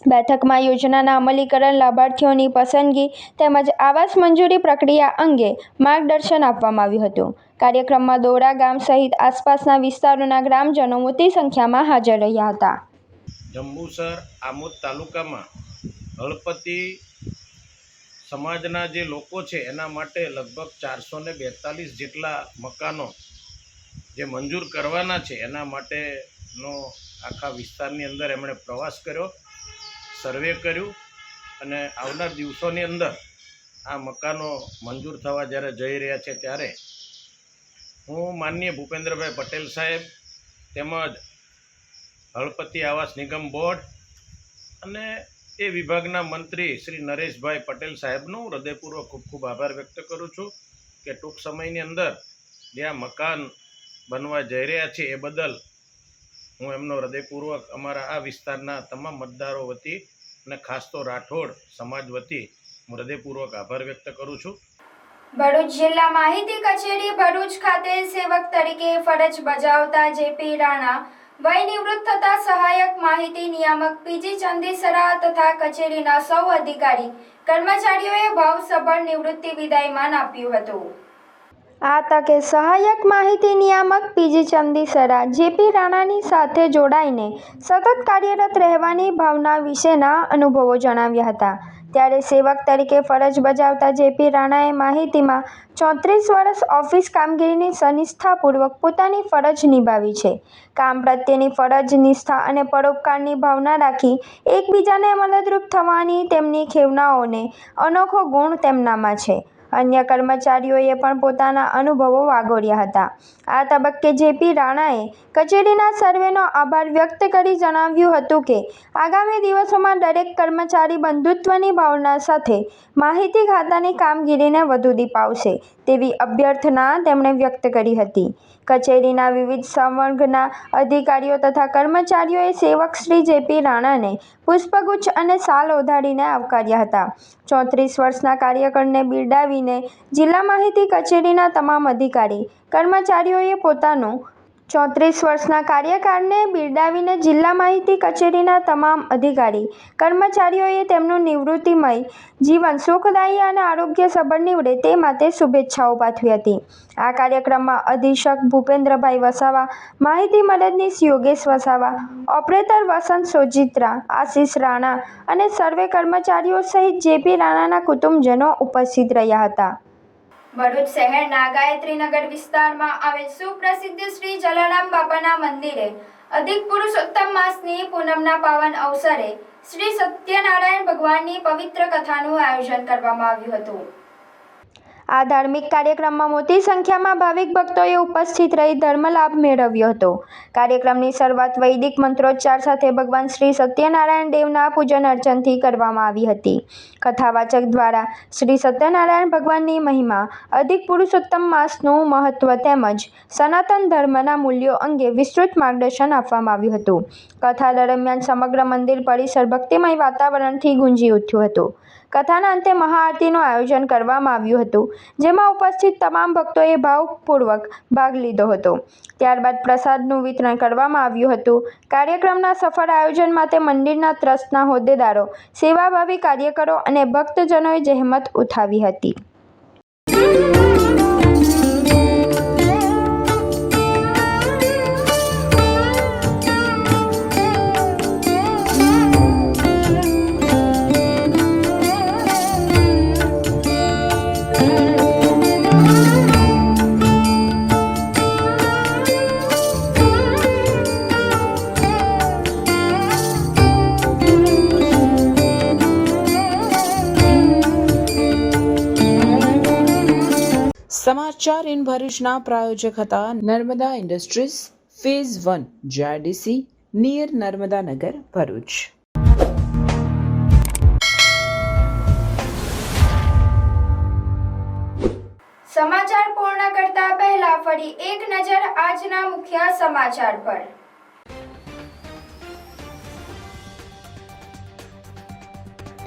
A: બેઠકમાં યોજનાના અમલીકરણ, લાભાર્થીઓની પસંદગી તેમજ આવાસ મંજૂરી પ્રક્રિયા અંગે માર્ગદર્શન આપવામાં આવ્યું હતું. કાર્યક્રમમાં દોરા ગામ સહિત આસપાસના વિસ્તારોના ગ્રામજનો મોટી સંખ્યામાં હાજર રહ્યા હતા.
U: જંબુસર આમોદ તાલુકામાં હળપતિ સમાજના જે લોકો છે એના માટે લગભગ 442 જેટલા મકાનો જે મંજૂર કરવાના છે એના માટેનો આખા વિસ્તારની અંદર એમણે પ્રવાસ કર્યો, સર્વે કર્યું અને આવનાર દિવસોની અંદર આ મકાનો મંજૂર થવા જ્યારે જઈ રહ્યા છે ત્યારે હું માનનીય ભૂપેન્દ્રભાઈ પટેલ સાહેબ તેમજ હળપતિ આવાસ નિગમ બોર્ડ અને એ વિભાગના મંત્રી શ્રી નરેશભાઈ પટેલ સાહેબનો હૃદયપૂર્વક ખૂબ ખૂબ આભાર વ્યક્ત કરું છું કે ટૂંક સમયની અંદર જે આ મકાન બનવા જઈ રહ્યા છે એ બદલ હું એમનો હૃદયપૂર્વક અમારા આ વિસ્તારના તમામ મતદારો વતી અને ખાસ તો રાઠોડ સમાજ વતી હું હૃદયપૂર્વક આભાર વ્યક્ત કરું છું.
A: ભરૂચ જિલ્લા માહિતી કચેરી ભરૂચ ખાતે સેવક તરીકે ફરજ બજાવતા જેપી રાણા વય નિવૃત્ત થતા સહાયક માહિતી નિયામક પીજી ચંદીસરા તથા કચેરીના સૌ અધિકારી કર્મચારીઓએ ભાવસભર નિવૃત્તિ વિદાયમાન આપ્યું હતું. આ તકે સહાયક માહિતી નિયામક પીજી ચંદીસરા જેપી રાણાની સાથે જોડાઈને સતત કાર્યરત રહેવાની ભાવના વિશેના અનુભવો જણાવ્યા હતા. ત્યારે સેવક તરીકે ફરજ બજાવતા જેપી રાણાએ માહિતીમાં 34 વર્ષ ઓફિસ કામગીરીની સનિષ્ઠાપૂર્વક પોતાની ફરજ નિભાવી છે. કામ પ્રત્યેની ફરજ નિષ્ઠા અને પરોપકારની ભાવના રાખી એકબીજાને મદદરૂપ થવાની તેમની ખેવનાઓને અનોખો ગુણ તેમનામાં છે. અન્ય કર્મચારીઓએ પણ પોતાના અનુભવો વાગોળ્યા હતા. આ તબક્કે જેપી રાણાએ કચેરીના સર્વેનો આભાર વ્યક્ત કરી જણાવ્યું હતું કે આગામી દિવસોમાં દરેક કર્મચારી બંધુત્વની ભાવના સાથે માહિતી ખાતાની કામગીરીને વધુ દીપાવશે તેવી અભ્યર્થના તેમણે વ્યક્ત કરી હતી. કચેરીના વિવિધ સંવર્ગના અધિકારીઓ તથા કર્મચારીઓએ સેવક શ્રી જેપી રાણાને પુષ્પગુચ્છ અને શાલ ઓઢાડીને આવકાર્યા હતા. 34 વર્ષના કાર્યકરને બિરદાવીને જિલ્લા માહિતી કચેરીના તમામ અધિકારી કર્મચારીઓએ પોતાનું 34 વર્ષના કાર્યકાળને બિરદાવીને જિલ્લા માહિતી કચેરીના તમામ અધિકારી કર્મચારીઓએ તેમનું નિવૃત્તિમય જીવન સુખદાયી અને આરોગ્યસભર નીવડે તે માટે શુભેચ્છાઓ પાઠવી હતી. આ કાર્યક્રમમાં અધિક્ષક ભૂપેન્દ્રભાઈ વસાવા, માહિતી મદદનીશ યોગેશ વસાવા, ઓપરેટર વસંત સોજિત્રા, આશીષ રાણા અને સર્વે કર્મચારીઓ સહિત જેપી રાણાના કુટુંબજનો ઉપસ્થિત રહ્યા હતા. ભરૂચ શહેરના ગાયત્રીનગર વિસ્તારમાં આવેલ સુપ્રસિદ્ધ શ્રી જલારામ બાપાના મંદિરે અધિક પુરુષોત્તમ માસની પૂનમના પાવન અવસરે શ્રી સત્યનારાયણ ભગવાનની પવિત્ર કથાનું આયોજન કરવામાં આવ્યું હતું. આ ધાર્મિક કાર્યક્રમમાં મોટી સંખ્યામાં ભાવિક ભક્તોએ ઉપસ્થિત રહી ધર્મલાભ મેળવ્યો હતો. કાર્યક્રમની શરૂઆત વૈદિક મંત્રોચ્ચાર સાથે ભગવાન શ્રી સત્યનારાયણ દેવના પૂજન અર્ચનથી કરવામાં આવી હતી. કથાવાચક દ્વારા શ્રી સત્યનારાયણ ભગવાનની મહિમા, અધિક પુરુષોત્તમ માસનું મહત્વ તેમજ સનાતન ધર્મના મૂલ્યો અંગે વિસ્તૃત માર્ગદર્શન આપવામાં આવ્યું હતું. કથા દરમિયાન સમગ્ર મંદિર પરિસર ભક્તિમય વાતાવરણથી ગુંજી ઉઠ્યું હતું. કથાના અંતે મહાઆરતીનું આયોજન કરવામાં આવ્યું હતું, જેમાં ઉપસ્થિત તમામ ભક્તોએ ભાવપૂર્વક ભાગ લીધો હતો. ત્યારબાદ પ્રસાદનું વિતરણ કરવામાં આવ્યું હતું. કાર્યક્રમના સફળ આયોજન માટે મંદિરના ટ્રસ્ટના હોદ્દેદારો, સેવાભાવી કાર્યકરો અને ભક્તજનોએ જહેમત ઉઠાવી હતી.
B: સમાચાર ઇન ભરૂચના પ્રાયોજક હતા Narmada industries phase 1 JIDC near Narmada Nagar Bharuch.
A: સમાચાર પૂર્ણ કરતા પહેલા ફરી એક નજર આજના મુખ્ય સમાચાર પર.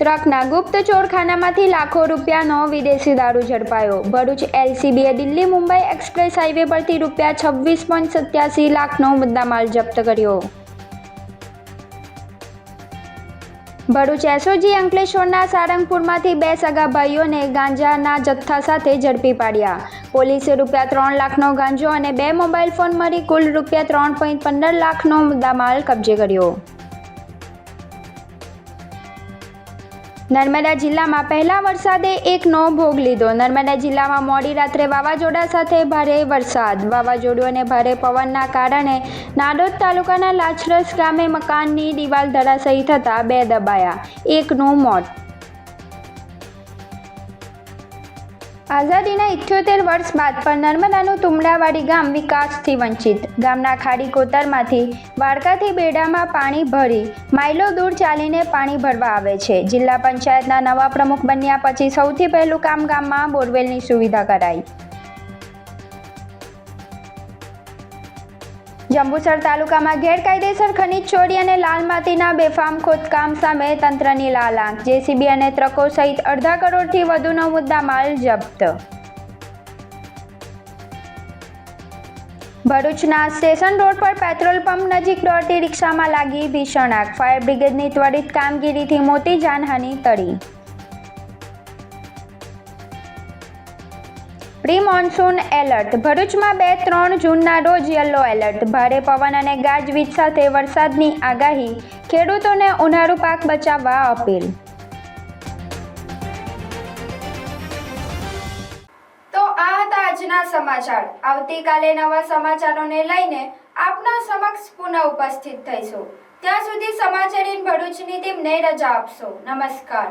A: ટ્રકના ગુપ્ત ચોરખાનામાંથી લાખો રૂપિયાનો વિદેશી દારૂ ઝડપાયો. ભરૂચ LCBએ દિલ્હી મુંબઈ એક્સપ્રેસ હાઈવે પરથી ₹26.87 લાખનો મુદ્દામાલ જપ્ત કર્યો. ભરૂચ SOG અંકલેશ્વરના સારંગપુરમાંથી 2 સગા ભાઈઓને ગાંજાના જથ્થા સાથે ઝડપી પાડ્યા. પોલીસે ₹3 લાખનો ગાંજો અને 2 મોબાઈલ ફોન મળી કુલ ₹3.15 લાખનો મુદ્દામાલ કબજે કર્યો. નર્મદા જિલ્લામાં પહેલા વરસાદે એકનો ભોગ લીધો. નર્મદા જિલ્લામાં મોડી રાત્રે વાવાઝોડા સાથે ભારે વરસાદ. વાવાઝોડું અને ભારે પવનના કારણે નાડોદ તાલુકાના લાચરસ ગામે મકાનની દિવાલ ધરાશાયી થતાં 2 દબાયા, એકનું મોત. આઝાદીના 78 વર્ષ બાદ પણ નર્મદાનું તુમડાવાડી ગામ વિકાસથી વંચિત. ગામના ખાડી કોતરમાંથી વાડકાથી બેડામાં પાણી ભરી માઇલો દૂર ચાલીને પાણી ભરવા આવે છે. જિલ્લા પંચાયતના નવા પ્રમુખ બન્યા પછી સૌથી પહેલું કામ ગામમાં બોરવેલની સુવિધા કરાઈ. જંબુસર તાલુકામાં ગેરકાયદેસર ખનીજ ચોરી અને લાલ માટીના બેફામ ખોદકામ સામે તંત્રની લાલ આંખ. જેસીબી અને ટ્રકો સહિત અડધા કરોડથી વધુનો મુદ્દામાલ જપ્ત. ભરૂચના સ્ટેશન રોડ પર પેટ્રોલ પંપ નજીક દોડતી રિક્ષામાં લાગી ભીષણ આગ. ફાયર બ્રિગેડની ત્વરિત કામગીરીથી મોટી જાનહાનિ ટળી. Pre monsoon alert. ભરૂચમાં 2-3 જૂનના રોજ યલો એલર્ટ. ભારે પવન અને ગાજવીજ સાથે વરસાદની આગાહી. ખેડૂતોને ઉનાળુ પાક બચાવવા અપીલ. તો આ હતા આજના સમાચાર. આવતીકાલે નવા સમાચારોને લઈને આપના સમક્ષ પુનઃ ઉપસ્થિત થઈશું. ત્યાં સુધી સમાચાર ઇન ભરૂચની ટીમને રજા આપશો. નમસ્કાર.